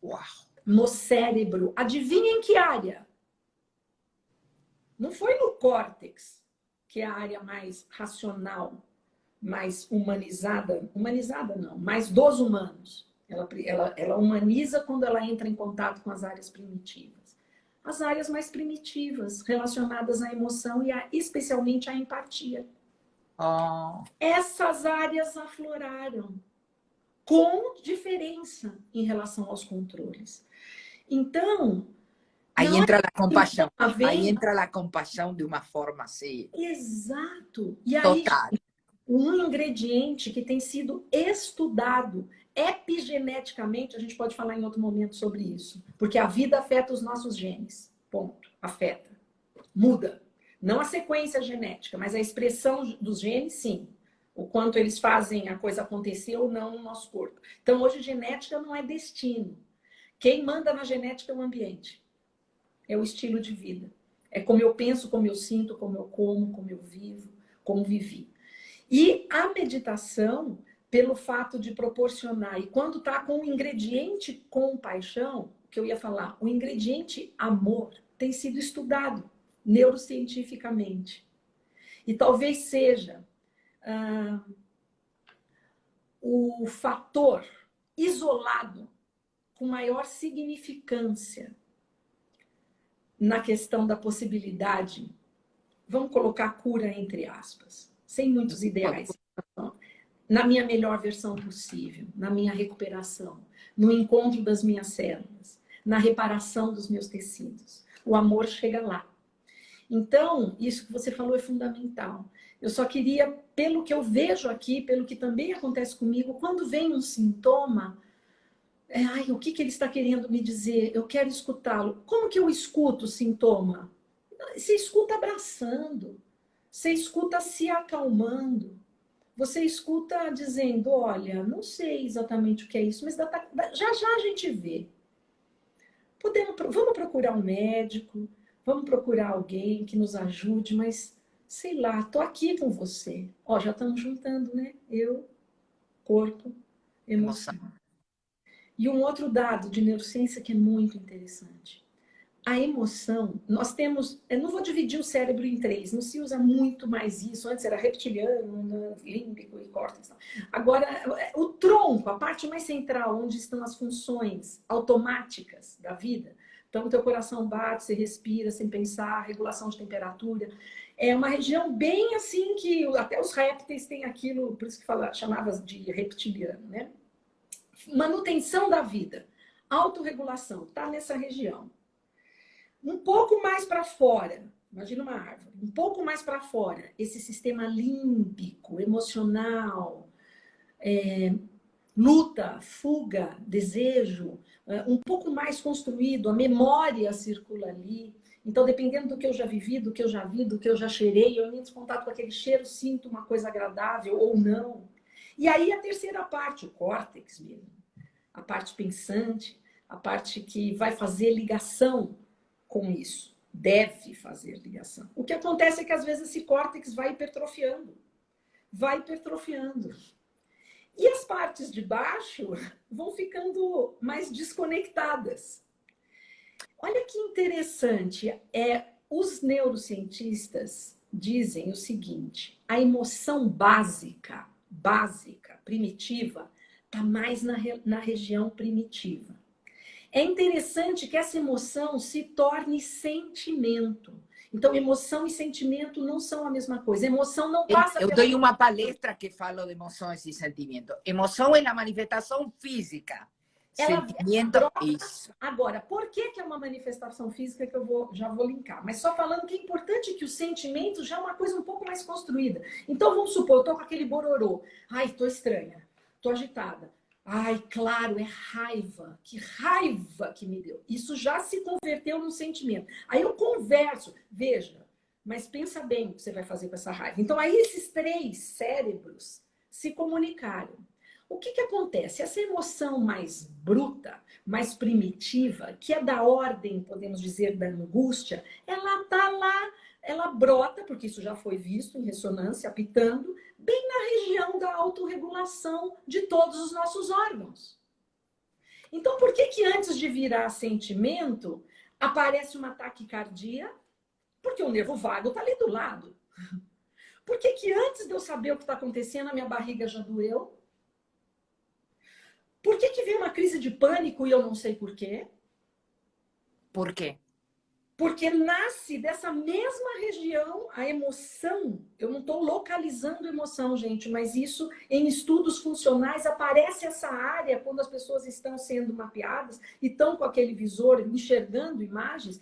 Uau! No cérebro. Adivinha em que área? Não foi no córtex, que é a área mais racional, mais humanizada. Humanizada não, mais dos humanos. Ela humaniza quando ela entra em contato com as áreas primitivas. As áreas mais primitivas, relacionadas à emoção e especialmente à empatia. Oh. Essas áreas afloraram com diferença em relação aos controles. Então, aí entra a compaixão. Aí entra a compaixão de uma forma assim. Exato. E aí, total. Um ingrediente que tem sido estudado epigeneticamente, a gente pode falar em outro momento sobre isso, porque a vida afeta os nossos genes. Ponto. Afeta. Muda. Não a sequência genética, mas a expressão dos genes, sim. O quanto eles fazem a coisa acontecer ou não no nosso corpo. Então, hoje, genética não é destino. Quem manda na genética é o ambiente. É o estilo de vida. É como eu penso, como eu sinto, como eu como eu vivo, como vivi. E a meditação, pelo fato de proporcionar, e quando está com o ingrediente compaixão, que eu ia falar, o ingrediente amor tem sido estudado neurocientificamente. E talvez seja o fator isolado com maior significância na questão da possibilidade, vamos colocar cura entre aspas, sem muitos ideais, na minha melhor versão possível, na minha recuperação, no encontro das minhas células, na reparação dos meus tecidos. O amor chega lá. Então, isso que você falou é fundamental. Eu só queria, pelo que eu vejo aqui, pelo que também acontece comigo, quando vem um sintoma, o que ele está querendo me dizer? Eu quero escutá-lo. Como que eu escuto o sintoma? Você escuta abraçando, você escuta se acalmando, você escuta dizendo, olha, não sei exatamente o que é isso, mas já já a gente vê. Vamos procurar um médico, vamos procurar alguém que nos ajude, mas sei lá, tô aqui com você. Ó, já estamos juntando, né? Eu, corpo, emoção. E um outro dado de neurociência que é muito interessante. A emoção, nós temos, eu não vou dividir o cérebro em 3, não se usa muito mais isso, antes era reptiliano, límbico e córtex. Agora, o tronco, a parte mais central, onde estão as funções automáticas da vida, então o teu coração bate, você respira sem pensar, regulação de temperatura, é uma região bem assim que até os répteis têm aquilo, por isso que chamava de reptiliano, né? Manutenção da vida, autorregulação, tá nessa região. Um pouco mais para fora, imagina uma árvore, um pouco mais para fora, esse sistema límbico, emocional, luta, fuga, desejo, um pouco mais construído, a memória circula ali. Então, dependendo do que eu já vivi, do que eu já vi, do que eu já cheirei, eu entro em contato com aquele cheiro, sinto uma coisa agradável ou não. E aí a terceira parte, o córtex mesmo, a parte pensante, a parte que vai fazer ligação com isso, deve fazer ligação. O que acontece é que às vezes esse córtex vai hipertrofiando, vai hipertrofiando. E as partes de baixo vão ficando mais desconectadas. Olha que interessante, os neurocientistas dizem o seguinte: a emoção básica, primitiva, está mais na região primitiva. É interessante que essa emoção se torne sentimento. Então, emoção e sentimento não são a mesma coisa. Emoção não passa Eu dou uma palestra que falo de emoções e sentimento. Emoção é a manifestação física. Ela Sentimento, isso. Agora, por que é uma manifestação física que já vou linkar? Mas só falando que é importante que o sentimento já é uma coisa um pouco mais construída. Então, vamos supor, eu tô com aquele bororô. Ai, tô estranha, tô agitada. Ai, claro, é raiva. Que raiva que me deu. Isso já se converteu num sentimento. Aí eu converso. Veja, mas pensa bem o que você vai fazer com essa raiva. Então, aí esses três cérebros se comunicaram. O que acontece? Essa emoção mais bruta, mais primitiva, que é da ordem, podemos dizer, da angústia, ela está lá, ela brota, porque isso já foi visto em ressonância, apitando, bem na região da autorregulação de todos os nossos órgãos. Então, por que antes de virar sentimento, aparece uma taquicardia? Porque o nervo vago está ali do lado. Por que antes de eu saber o que está acontecendo, a minha barriga já doeu? Por que vem uma crise de pânico e eu não sei por quê? Por quê? Porque nasce dessa mesma região a emoção. Eu não estou localizando emoção, gente, mas isso em estudos funcionais aparece essa área quando as pessoas estão sendo mapeadas e estão com aquele visor enxergando imagens.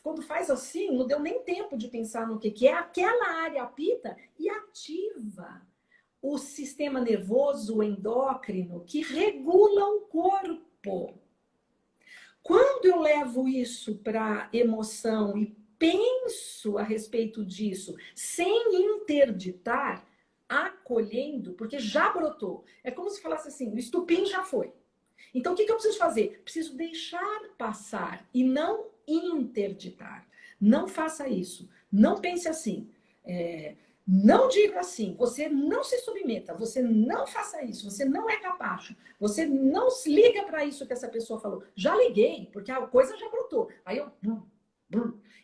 Quando faz assim, não deu nem tempo de pensar no que é. Aquela área apita e ativa o sistema nervoso endócrino que regula o corpo. Quando eu levo isso para emoção e penso a respeito disso, sem interditar, acolhendo, porque já brotou. É como se falasse assim, o estupim já foi. Então, o que eu preciso fazer? Preciso deixar passar e não interditar. Não faça isso. Não pense assim. Não diga assim, você não se submeta, você não faça isso, você não é capacho, você não se liga para isso que essa pessoa falou. Já liguei, porque a coisa já brotou. Aí eu...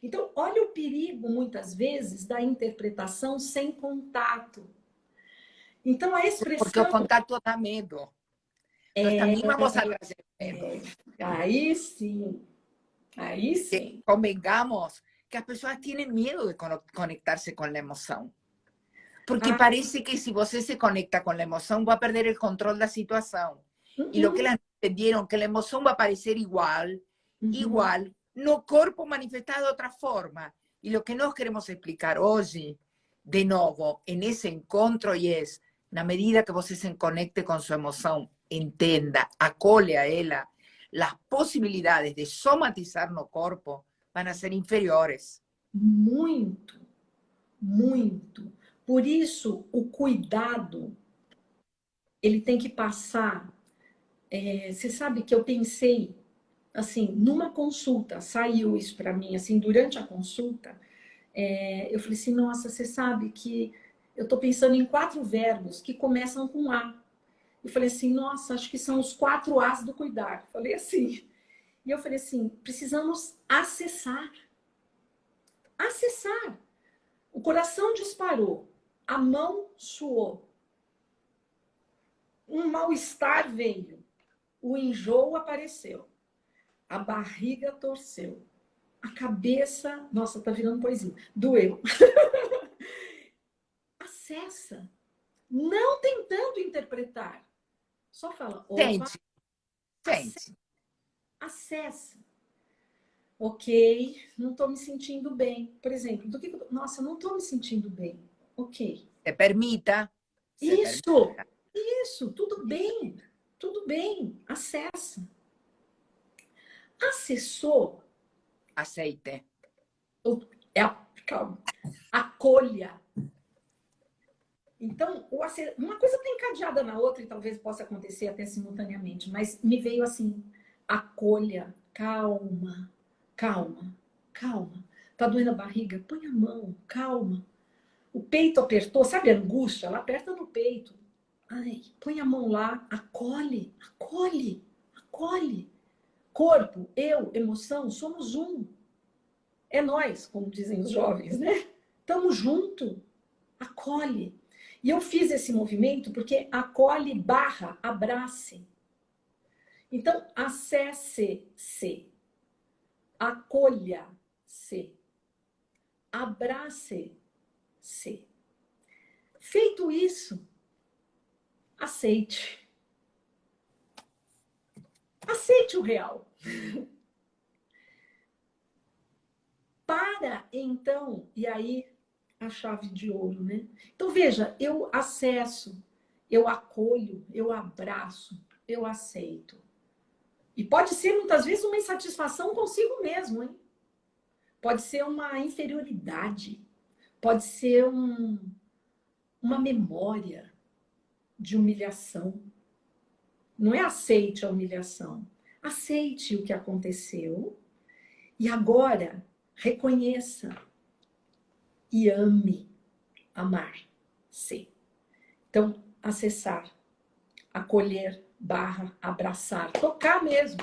Então, olha o perigo, muitas vezes, da interpretação sem contato. Então, a expressão... Porque o contato dá medo. Nós também vamos a trazer medo. Aí sim. Aí sim. Convengamos que as pessoas têm medo de conectar-se com a emoção. Porque parece que se você se conecta com a emoção, vai perder o controle da situação. E o que elas entenderam, que a emoção vai aparecer igual, no corpo manifestado de outra forma. E o que nós queremos explicar hoje, de novo, nesse encontro, é, na medida que você se conecte com sua emoção, entenda, acolhe a ela, as possibilidades de somatizar no corpo vão ser inferiores. Muito, muito. Por isso, o cuidado, ele tem que passar. Você sabe que eu pensei, assim, numa consulta, saiu isso para mim, assim, durante a consulta, eu falei assim, nossa, você sabe que eu estou pensando em 4 verbos que começam com A. Eu falei assim, nossa, acho que são os 4 As do cuidar. Falei assim. E eu falei assim, precisamos acessar. Acessar. O coração disparou, a mão suou, um mal-estar veio, o enjoo apareceu, a barriga torceu, a cabeça, nossa, tá virando poesia, doeu. Acessa, não tentando interpretar, só fala, opa, Sente. acessa. Ok, não estou me sentindo bem. Por exemplo, nossa, não estou me sentindo bem. Ok. Se permita. Isso, tudo bem. tudo bem, acessa. Acessou, Aceite. calma, acolha. Então, uma coisa está encadeada na outra e talvez possa acontecer até simultaneamente, mas me veio assim, acolha, calma, calma, calma. Tá doendo a barriga? Põe a mão, calma. O peito apertou, sabe a angústia? Ela aperta no peito. Ai, põe a mão lá, acolhe, acolhe, acolhe. Corpo, eu, emoção, somos um. É nós, como dizem os jovens, né? Tamo junto, acolhe. E eu fiz esse movimento porque acolhe barra, abrace. Então, acesse-se, acolha-se, abrace-se. Feito isso, aceite. Aceite o real. Para, então, e aí a chave de ouro, né? Então, veja, eu acesso, eu acolho, eu abraço, eu aceito. E pode ser, muitas vezes, uma insatisfação consigo mesmo, hein? Pode ser uma inferioridade, pode ser uma memória de humilhação. Não é aceite a humilhação. Aceite o que aconteceu e agora reconheça e ame amar-se. Então, acessar, acolher, barra, abraçar, tocar mesmo.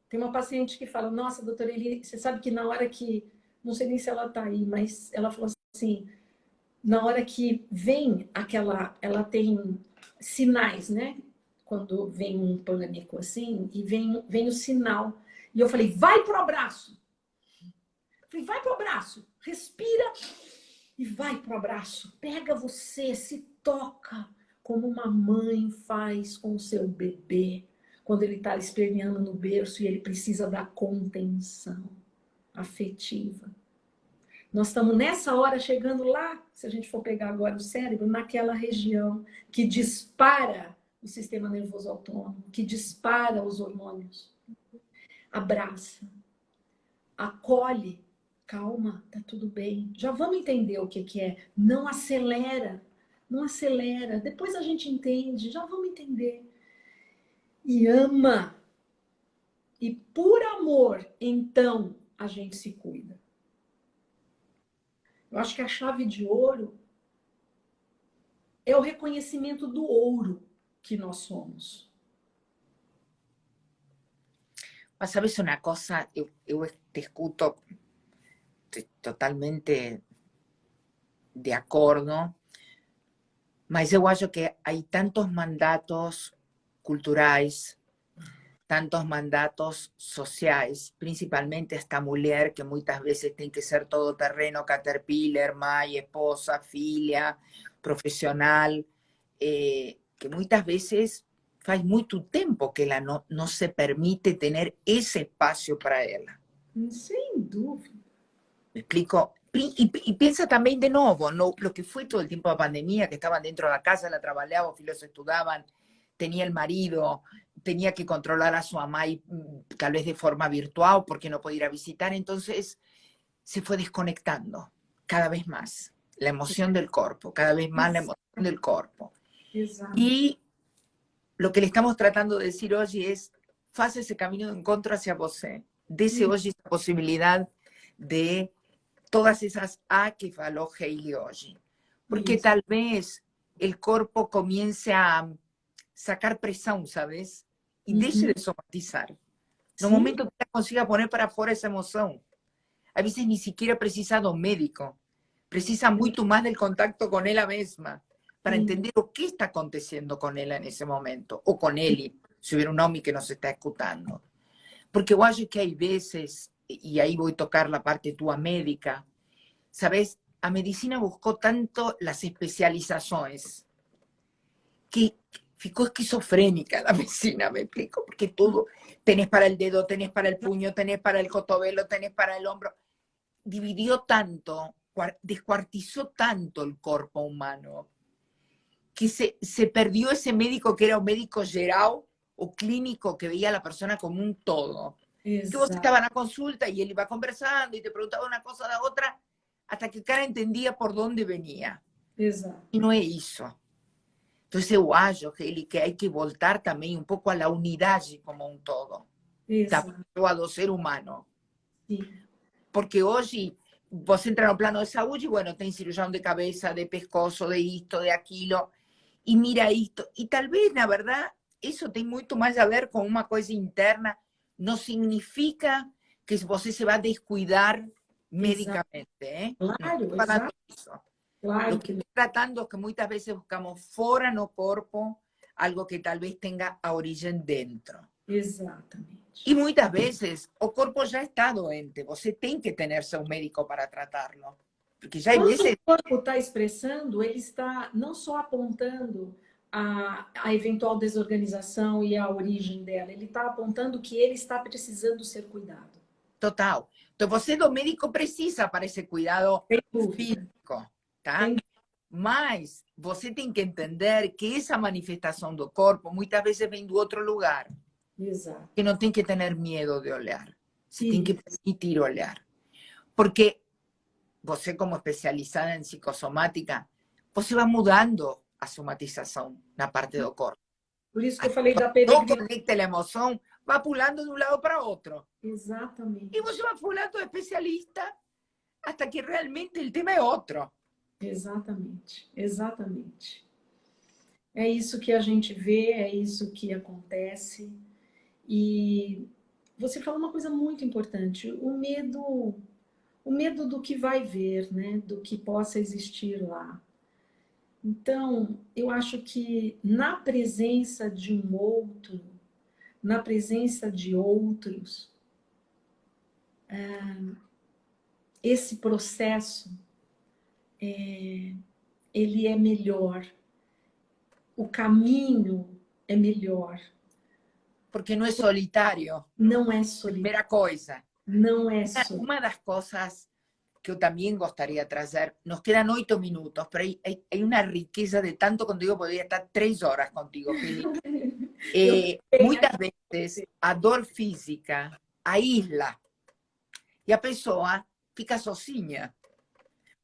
Tem uma paciente que fala, nossa, doutora Eli, você sabe que na hora que, não sei nem se ela tá aí, mas ela falou assim, na hora que vem ela tem sinais, né? Quando vem um pânico assim, e vem o sinal. E eu falei, vai pro abraço. Falei, vai pro abraço, respira e vai pro abraço. Pega você, se toca como uma mãe faz com o seu bebê quando ele está esperneando no berço e ele precisa da contenção afetiva. Nós estamos nessa hora chegando lá, se a gente for pegar agora o cérebro, naquela região que dispara o sistema nervoso autônomo, que dispara os hormônios. Abraça, acolhe, calma, tá tudo bem. Já vamos entender o que é. Não acelera, não acelera. Depois a gente entende, já vamos entender. E ama. E por amor, então, a gente se cuida. Eu acho que a chave de ouro é o reconhecimento do ouro que nós somos. Mas sabes una cosa, eu te escuto totalmente de acordo, mas eu acho que hay tantos mandatos culturais, tantos mandatos sociais, principalmente esta mulher que muitas vezes tem que ser todoterreno, caterpillar, mãe, esposa, filha, profissional, que muitas vezes faz muito tempo que ela não se permite ter esse espaço para ela. Sem dúvida. ¿Me explico? Y piensa también de nuevo, ¿no? Lo que fue todo el tiempo de pandemia, que estaban dentro de la casa, la trabajaban, los filhos estudiaban, tenía el marido, tenía que controlar a su mamá y tal vez de forma virtual porque no podía ir a visitar, entonces se fue desconectando cada vez más la emoción del cuerpo, cada vez más la emoción del cuerpo. Exato. Y lo que le estamos tratando de decir hoy es, faça ese camino de encuentro hacia vos, dese hoy esa posibilidad de todas esas A que falou Hailey hoje. Porque Isso. tal vez el cuerpo comience a sacar presión, ¿sabes? Y deje de somatizar. No momento que ela consiga poner para fora esa emoción. A veces ni siquiera precisa de un médico. Precisa mucho más del contacto con ella misma para entender o que está acontecendo con ella en ese momento. O con él, si hubiera un hombre que nos está escuchando. Porque yo acho que hay veces, y ahí voy a tocar la parte tua médica, ¿sabes? A medicina buscó tanto las especializaciones que ficó esquizofrénica la medicina, ¿me explico? Porque todo, tenés para el dedo, tenés para el puño, tenés para el cotovelo, tenés para el hombro. Dividió tanto, descuartizó tanto el cuerpo humano, que se perdió ese médico que era un médico geral o clínico que veía a la persona como un todo. Que vos estabas en la consulta y él iba conversando y te preguntaba una cosa a la otra hasta que el cara entendía por dónde venía. Exato. Y no es eso. Entonces eu acho que hay que voltar también un poco a la unidad como un todo. Exato. Do ser humano. Sim. Porque hoje você entra no plano de saúde e, bueno, tem cirurgião de cabeça, de pescoço, de isto, de aquilo, e mira isto. E talvez, na verdade, isso tem muito mais a ver com uma coisa interna. Não significa que você se vai descuidar medicamente. Claro, não falando disso. Claro Lo que estoy tratando es que muchas veces buscamos fuera no cuerpo algo que tal vez tenga a origen dentro. Exatamente. Y muchas veces o corpo já está doente, você tem que tener seu médico para tratarlo. Porque já Quando veces... o corpo está expressando, ele está não só apontando a eventual desorganização e a origem dela, ele está apontando que ele está precisando ser cuidado. Total. Então você do médico precisa para esse cuidado físico, tá? Mas você tem que entender que essa manifestação do corpo muitas vezes vem do outro lugar. Exato. Que não tem que ter medo de olhar. Você tem que permitir olhar. Porque você, como especializada em psicossomática, você vai mudando a somatização na parte do corpo. Por isso que eu falei da Não peregrinação. conecta a emoção, vai pulando de um lado para outro. Exatamente. E você vai pulando de especialista até que realmente o tema é outro. Exatamente, exatamente. É isso que a gente vê, é isso que acontece. E você falou uma coisa muito importante, o medo do que vai ver, né? Do que possa existir lá. Então, eu acho que na presença de um outro, na presença de outros, esse processo ele é melhor, o caminho é melhor. Porque não é solitário. Não é solitário. Primeira coisa. Não é solitário. Uma das coisas que eu também gostaria de trazer, nos quedan 8 minutos, pero hay una riqueza de tanto contigo, podría estar 3 horas contigo, Felipe. Muitas vezes a dor física aísla e a pessoa fica sozinha.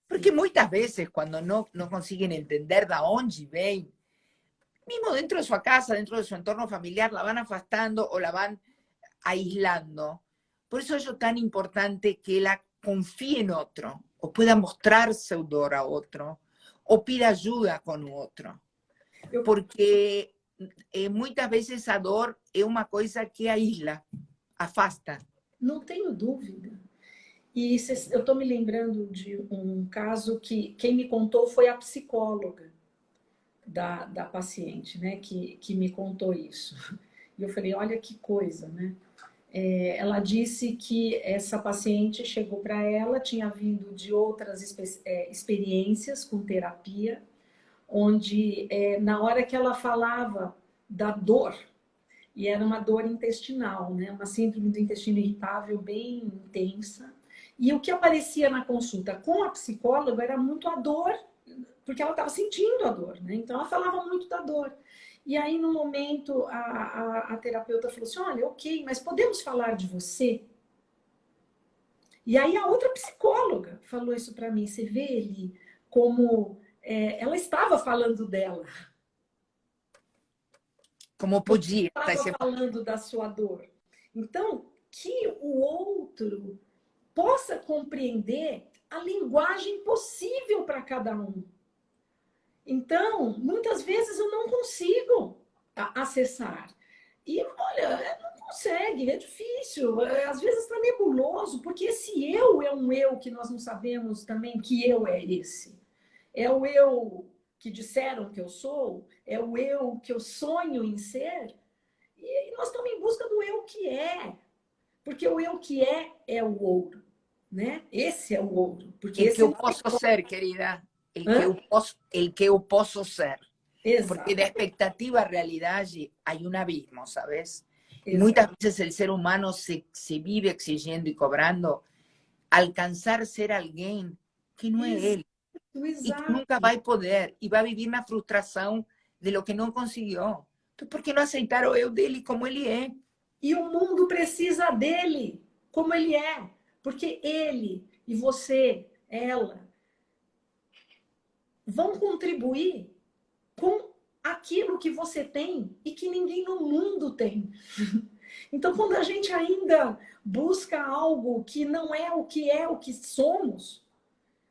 Porque muitas vezes, quando não conseguem entender de onde vem, mesmo dentro de sua casa, dentro de seu entorno familiar, la van afastando ou la van aislando. Por isso é tão importante que ela confie em outro, ou pueda mostrar seu dor a outro, ou pida ajuda com o outro. Porque muitas vezes a dor é uma coisa que aísla, afasta. Não tenho dúvida. E eu estou me lembrando de um caso que quem me contou foi a psicóloga da paciente, né, que me contou isso. E eu falei, olha que coisa, né? Ela disse que essa paciente chegou para ela, tinha vindo de outras experiências com terapia, onde na hora que ela falava da dor, e era uma dor intestinal, né? Uma síndrome do intestino irritável bem intensa, e o que aparecia na consulta com a psicóloga era muito a dor, porque ela estava sentindo a dor, né? Então ela falava muito da dor. E aí, no momento, a terapeuta falou assim, olha, ok, mas podemos falar de você? E aí a outra psicóloga falou isso para mim, você vê, Eli, como ela estava falando dela. Como podia. Estava falando da sua dor. Então, que o outro possa compreender a linguagem possível para cada um. Então, muitas vezes eu não consigo acessar. E, olha, não consegue, é difícil. Às vezes está nebuloso, porque esse eu é um eu que nós não sabemos também que eu é esse. É o eu que disseram que eu sou, é o eu que eu sonho em ser. E nós estamos em busca do eu que é. Porque o eu que é o ouro, né? Esse é o ouro. Porque el que eu posso ser, querida. El que eu posso ser. Exato. Porque da expectativa a realidade há um abismo, ¿sabes? Exato. Muitas vezes el ser humano se vive exigindo e cobrando alcançar ser alguém que não é ele. y que Exato. nunca va a poder, y va a vivir una frustración de lo que no consiguió. Entonces, ¿por qué no aceitar o eu dele como ele é? E o mundo precisa dele, como ele é. Porque ele e você, ela, vão contribuir com aquilo que você tem e que ninguém no mundo tem. Então, quando a gente ainda busca algo que não é o que somos,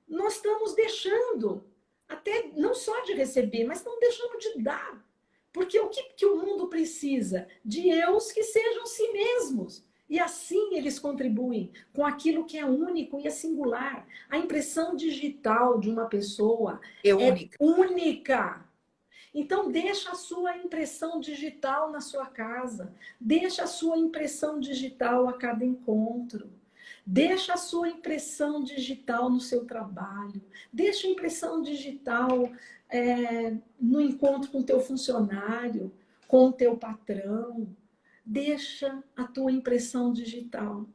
nós estamos deixando, até não só de receber, mas estamos deixando de dar. Porque o que o mundo precisa? De eus que sejam si mesmos. E assim eles contribuem com aquilo que é único e é singular. A impressão digital de uma pessoa É é única. única. Então, deixa a sua impressão digital na sua casa. Deixa a sua impressão digital a cada encontro. Deixa a sua impressão digital no seu trabalho. Deixa a impressão digital no encontro com o teu funcionário, com o teu patrão. Deixa a tua impressão digital.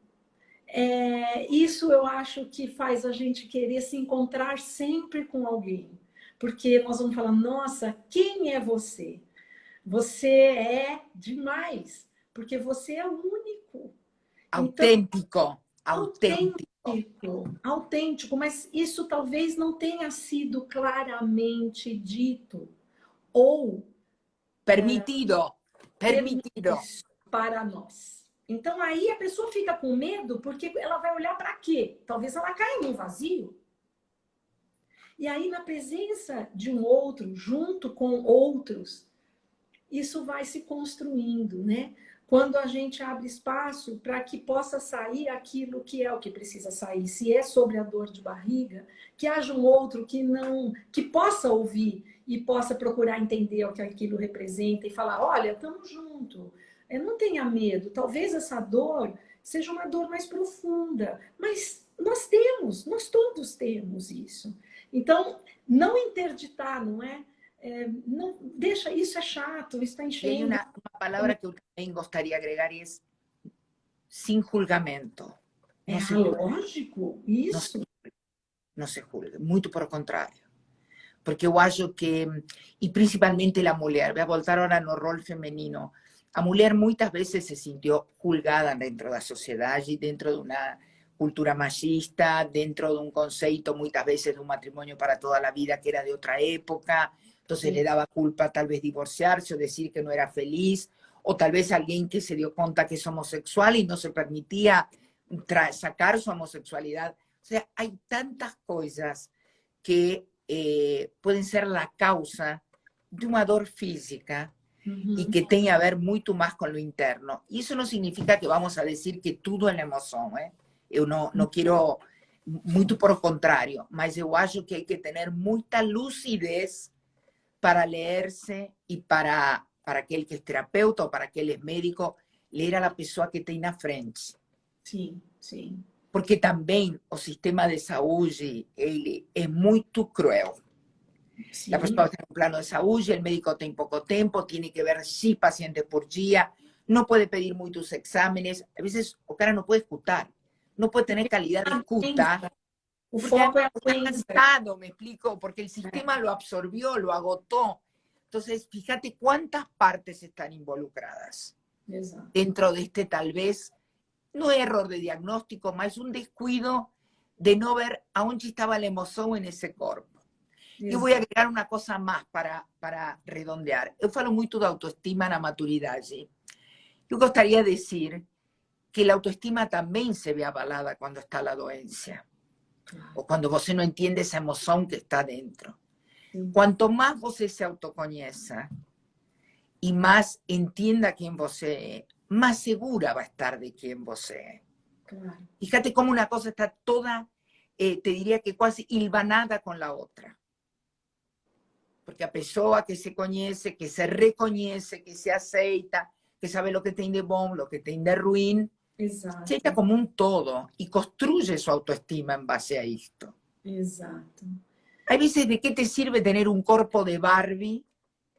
Isso eu acho que faz a gente querer se encontrar sempre com alguém. Porque nós vamos falar, nossa, quem é você? Você é demais, porque você é único. Autêntico. Autêntico, autêntico, mas isso talvez não tenha sido claramente dito ou permitido para nós. Então aí a pessoa fica com medo porque ela vai olhar para quê? Talvez ela caia no vazio. E aí na presença de um outro, junto com outros, isso vai se construindo, né? Quando a gente abre espaço para que possa sair aquilo que é o que precisa sair. Se é sobre a dor de barriga, que haja um outro que possa ouvir e possa procurar entender o que aquilo representa e falar, olha, estamos juntos, não tenha medo, talvez essa dor seja uma dor mais profunda, mas nós todos temos isso. Então, não interditar, não é? Não, deixa, isso é chato, isso está enchendo. E hay uma palavra que eu também gostaria de agregar, é sem julgamento. Lógico, isso. Não se julga, muito por contrário. Porque eu acho que, e principalmente a mulher, voy a voltar agora no rol feminino, a mulher muitas vezes se sentiu julgada dentro da sociedade, dentro de uma cultura machista, dentro de un concepto muchas veces de un matrimonio para toda la vida que era de otra época, entonces le daba culpa tal vez divorciarse o decir que no era feliz, o tal vez alguien que se dio cuenta que es homosexual y no se permitía sacar su homosexualidad. O sea, hay tantas cosas que pueden ser la causa de una dor física y que tenga a ver mucho más con lo interno. Y eso no significa que vamos a decir que todo es la emoción, ¿eh? Eu não quero, muito por contrário, mas eu acho que hay que tener muita lucidez para leerse y para aquel que es terapeuta o para aquel que es médico, leer a la pessoa que tem na frente. Sim, sim. Porque também o sistema de saúde, ele é muito cruel. Sim. La pessoa está no plano de saúde, el médico tem pouco tempo, tiene que ver 6 pacientes por dia, não pode pedir muitos exámenes, a veces o cara não pode escutar. No puede tener calidad de escucha. O foco está cansado, me explico, porque el sistema lo absorbió, lo agotó. Entonces, fíjate cuántas partes están involucradas. Exacto. Dentro de este, tal vez, no error de diagnóstico, más un descuido de no ver aonde estaba la emoción en ese cuerpo. Yo voy a agregar una cosa más para redondear. Yo falo mucho de autoestima na maturidade. Yo gostaria de decir que la autoestima también se ve avalada cuando está la doencia, o cuando você no entiende esa emoción que está dentro. Cuanto más você se autoconheça y más entienda quién você es, más segura va a estar de quién você es. Fíjate cómo una cosa está toda, te diría que casi hilvanada con la otra. Porque a pessoa que se conoce, que se reconoce, que se aceita, que sabe lo que tiene de bom, lo que tiene de ruim, Exato. Aceita como un todo y construye su autoestima en base a esto. Exato. Hay veces de qué te sirve tener un cuerpo de Barbie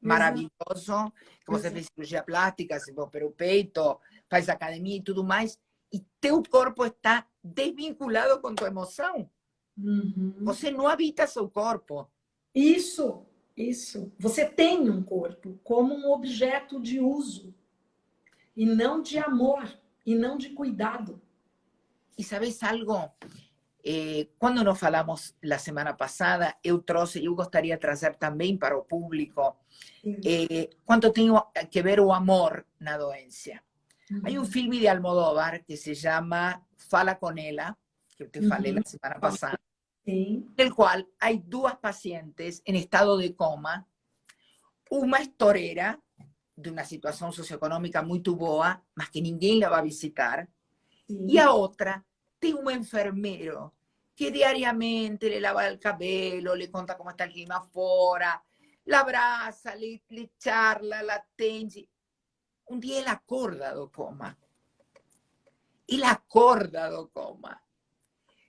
maravilloso, que você fez cirurgia plástica, se operou o peito, faz academia e tudo mais, e teu corpo está desvinculado com tua emoção. Você não habita seu corpo. Isso, isso. Você tem um corpo como um objeto de uso, e não de amor, e não de cuidado. E sabes algo? Quando nós falamos la semana passada, eu gostaria de trazer também para o público quanto tem que ver o amor na doença. Hay un filme de Almodóvar que se llama Fala con ella, que te falei la semana pasada, Sim. del cual hay dos pacientes en estado de coma, una estorera de una situación socioeconómica muy boa, mas que ninguém la va a visitar, Sim. y a otra de un enfermero que diariamente le lava el cabello, le conta cómo está el clima afuera, la abraza, le charla, la atende. Un día él acorda do coma. Él acorda do coma.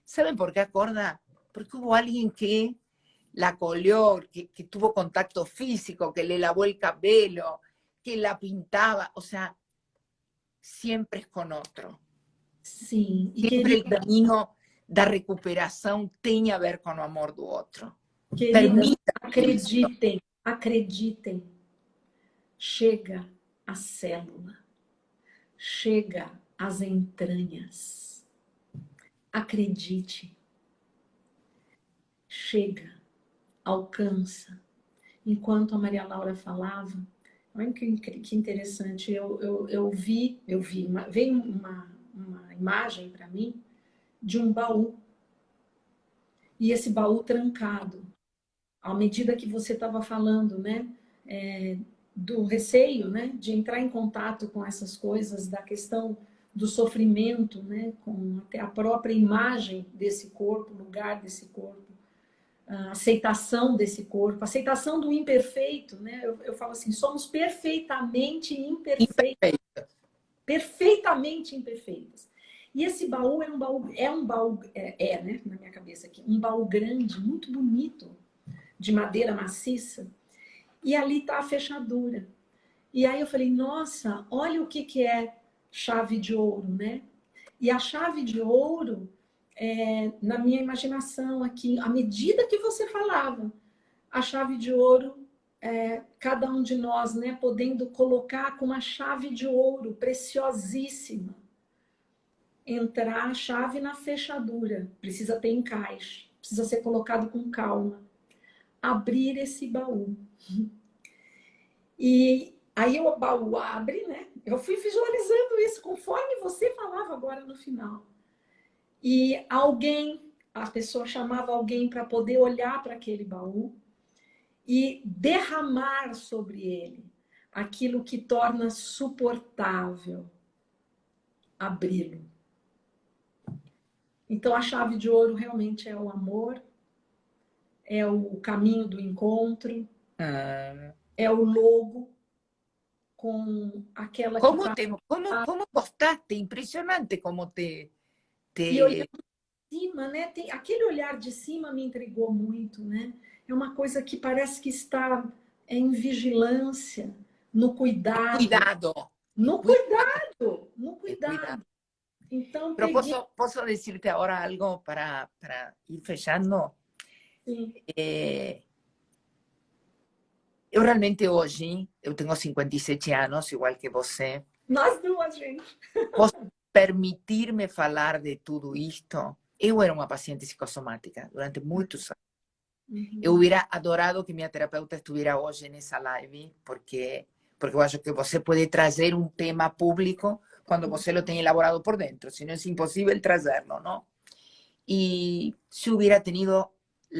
¿Saben por qué acorda? Porque hubo alguien que la colió, que tuvo contacto físico, que le lavó el cabello, que la pintaba. O sea, siempre es con otro. Sim. E Siempre el querida, camino da recuperação tem a ver com o amor do outro. queridas, Permita isso. acreditem, acreditem. Chega a célula, chega às entranhas. Acredite. Chega, alcança. Enquanto a Maria Laura falava, olha que interessante, veio uma imagem para mim de um baú. E esse baú trancado. À medida que você estava falando, né, do receio, né, de entrar em contato com essas coisas, da questão do sofrimento, né, com até a própria imagem desse corpo, lugar desse corpo, a aceitação desse corpo, a aceitação do imperfeito, né? Eu falo assim, somos perfeitamente imperfeitos, perfeitamente imperfeitas. E esse baú né, na minha cabeça aqui, um baú grande, muito bonito, de madeira maciça, e ali está a fechadura. E aí eu falei, nossa, olha o que é chave de ouro, né? E a chave de ouro, na minha imaginação aqui, à medida que você falava, a chave de ouro, cada um de nós, né, podendo colocar com uma chave de ouro preciosíssima, entrar a chave na fechadura, precisa ter encaixe, precisa ser colocado com calma, abrir esse baú. E aí o baú abre, né? Eu fui visualizando isso conforme você falava agora no final. E a pessoa chamava alguém para poder olhar para aquele baú e derramar sobre ele aquilo que torna suportável abri-lo. Então a chave de ouro realmente é o amor, é o caminho do encontro, é o logo com aquela como que como gostaste, impressionante como te... E olhando de cima, né? Aquele olhar de cima me intrigou muito, né? É uma coisa que parece que está em vigilância, no cuidado. Cuidado. No cuidado, no cuidado. Então, pero posso decirte agora algo para ir fechando? Sim. Eu realmente hoje, eu tenho 57 anos, igual que você. Nós duas, gente. Posso permitir-me falar de tudo isto? Eu era uma paciente psicossomática durante muitos anos. Eu hubiera adorado que minha terapeuta estivesse hoje nessa live, porque eu acho que você pode trazer um tema público quando você lo tem elaborado por dentro, senão é impossível trazê-lo, não? E se hubiera tenido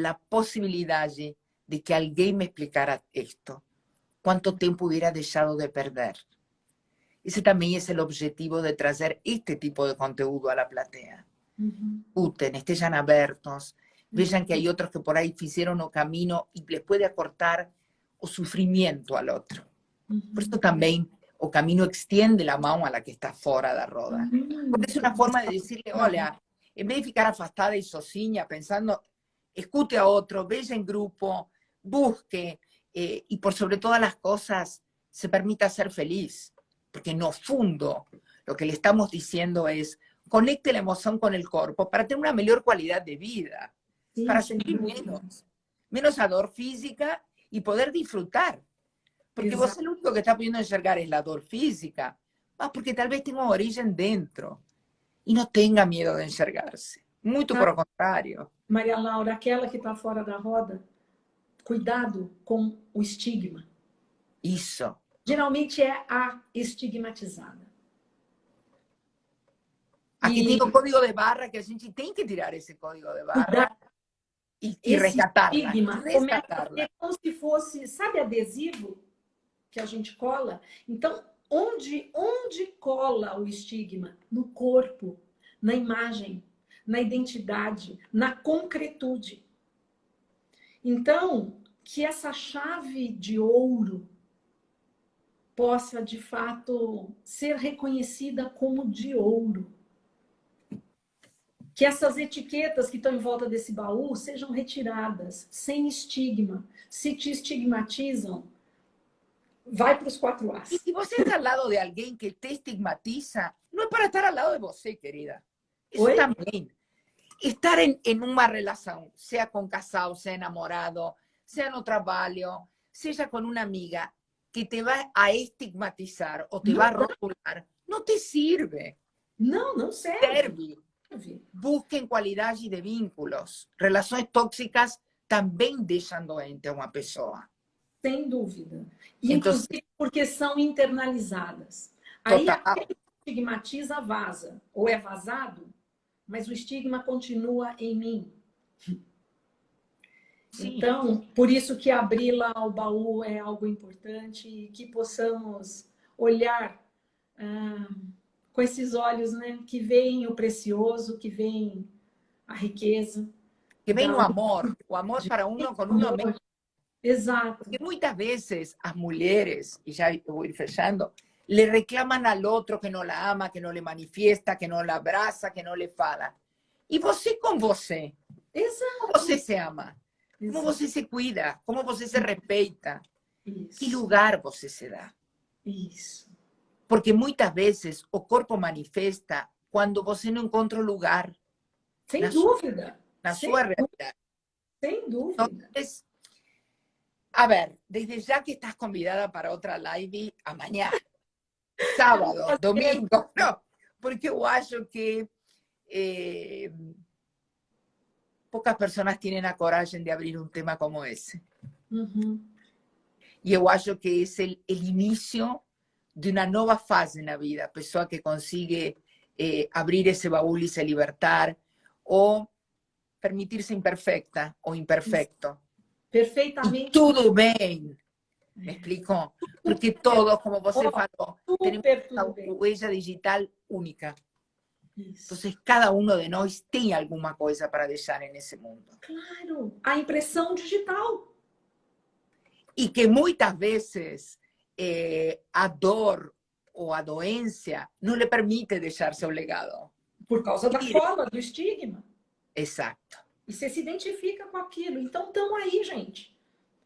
a possibilidade de que alguém me explicara isto, quanto tempo hubiera deixado de perder. Ese también es el objetivo de traer este tipo de conteúdo a la platea. Escuten, estén abiertos, vean que hay otros que por ahí hicieron un camino y les puede acortar o sufrimiento al otro. Por eso también o camino extiende la mano a la que está fuera de la roda. Porque es una forma de decirle, hola, en vez de ficar afastada y sozinha pensando, escute a otro, vaya en grupo, busque y por sobre todas las cosas se permita ser feliz. Porque no fundo, lo que le estamos diciendo es, conecte la emoción con el cuerpo para tener una mejor calidad de vida. Sim, para sem sentir dúvida. menos a dor física y poder disfrutar. Porque vos Exato. lo único que está pudiendo enxergar es la dor física, porque tal vez tenga origen dentro. E não tenha medo de enxergar-se. Muito Tá? por contrário. Maria Laura, aquela que está fora da roda, cuidado com o estigma. Isso. Geralmente é a estigmatizada. Aqui tem E o código de barra, que a gente tem que tirar esse código de cuidar, barra e esse resgatarla. estigma começa a Resgatarla. ser como se fosse, sabe, adesivo que a gente cola? Então, onde cola o estigma? No corpo, na imagem, na identidade, na concretude. Então, que essa chave de ouro possa, de fato, ser reconhecida como de ouro. Que essas etiquetas que estão em volta desse baú sejam retiradas, sem estigma. Se te estigmatizam, vai para os 4 E As. se você está ao lado de alguém que te estigmatiza, não é para estar ao lado de você, querida. Isso Oi? também. Estar em uma relação, seja com casal, seja namorado, seja no trabalho, seja com uma amiga, que te vai a estigmatizar ou te vai a Não, rotular, não te sirve. não serve. Busquen qualidade de vínculos. Relações tóxicas também deixam doente uma pessoa. Sem dúvida. Então, Inclusive porque são internalizadas. Aí total. aquele que estigmatiza vaza, ou é vazado, mas o estigma continua em mim. Sim. Então, por isso que abrir lá o baú é algo importante e que possamos olhar com esses olhos, né, que veem o precioso, que veem a riqueza. Que vem Da o amor para uno com uno mesmo. Exato. Porque muitas vezes as mulheres, e já eu vou ir fechando, le reclaman al outro que não la ama, que não le manifiesta, que não la abraça, que não le fala. E você com você? Como Exato. você se ama? Como Exato. você se cuida? Como você se respeita? Isso. Que lugar você se dá? Isso. Porque muitas vezes o corpo manifesta quando você não encontra o lugar Sem na dúvida. sua realidade. Sem dúvida. Entonces, a ver, desde ya que estás convidada para otra live amanhã, sábado, domingo, não, porque eu acho que poucas pessoas têm a coragem de abrir um tema como esse. Uhum. E eu acho que é o início de uma nova fase na vida, pessoa que consigue abrir esse baú e se libertar, ou permitir-se imperfecta ou imperfecto. E Perfeitamente. tudo bem, me explicou? Porque todos, como você falou, temos Super tudo uma bem. huella digital única. Isso. Entonces, cada uno de nós tem alguma coisa para deixar nesse mundo. Claro. A impressão digital. E que muitas vezes a dor ou a doença não lhe permite deixar seu legado. Por causa da cola, do estigma. Exato. E você se identifica com aquilo. Então, estão aí, gente.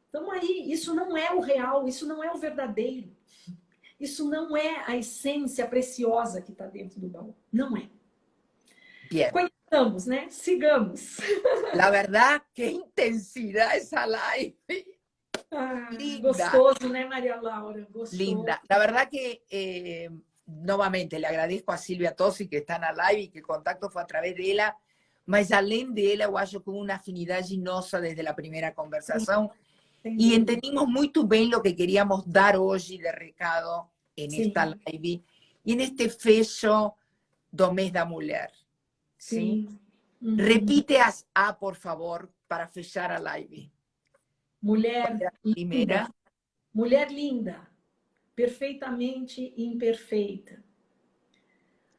Estão aí. Isso não é o real, isso não é o verdadeiro. Isso não é a essência preciosa que está dentro do baú. Não é. Bien. Conheçamos, né? Sigamos. La verdad, qué intensidad esa live. Linda. Gostoso, né, Maria Laura? Gostoso. Linda. La verdad que nuevamente le agradezco a Silvia Tosi que está en la live y que el contacto fue a través de ella, mas além de ela, eu acho que uma afinidade ginosa desde a primeira conversação. E entendimos muito bem o que queríamos dar hoje de recado nesta live e neste fecho do mês da mulher. Sim? Uhum. Repite as A, por favor, para fechar a live. Mulher Primeira. linda. Mulher linda. Perfeitamente imperfeita.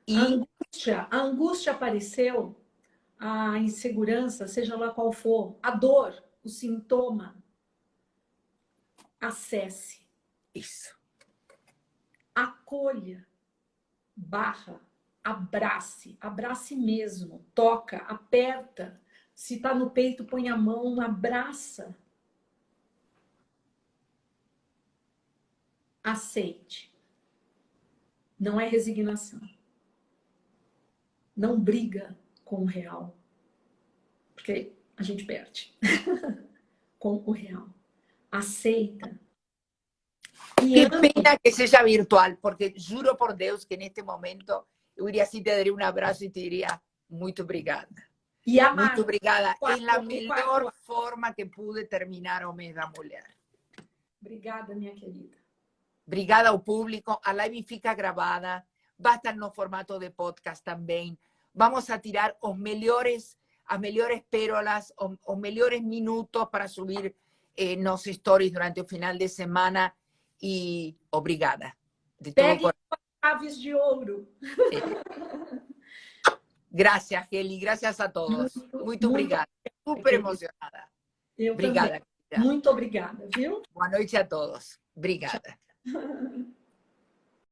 E A angústia apareceu, a insegurança, seja lá qual for, a dor, o sintoma. Acesse. isso. Acolha. Barra. Abrace. Abrace mesmo. Toca, aperta. Se está no peito, põe a mão, abraça. Aceite. Não é resignação. Não briga com o real. Porque a gente perde com o real. Aceita. Qué pena que sea virtual, porque juro por Deus que en este momento eu iria assim te daria um abraço e te diria muito obrigada. E a Muito obrigada. É a o melhor forma que pude terminar o mês da mulher. Obrigada, minha querida. Obrigada ao público. A live fica gravada. Vai estar no formato de podcast também. Vamos a tirar as melhores pérolas, os melhores minutos para subir nos stories durante o final de semana. E obrigada. De todo Peguem chaves de ouro. Gracias, Kelly. Gracias a todos. Muito obrigada. Super emocionada. Eu obrigada, também. Muito obrigada, viu? Boa noite a todos. Obrigada. Tchau.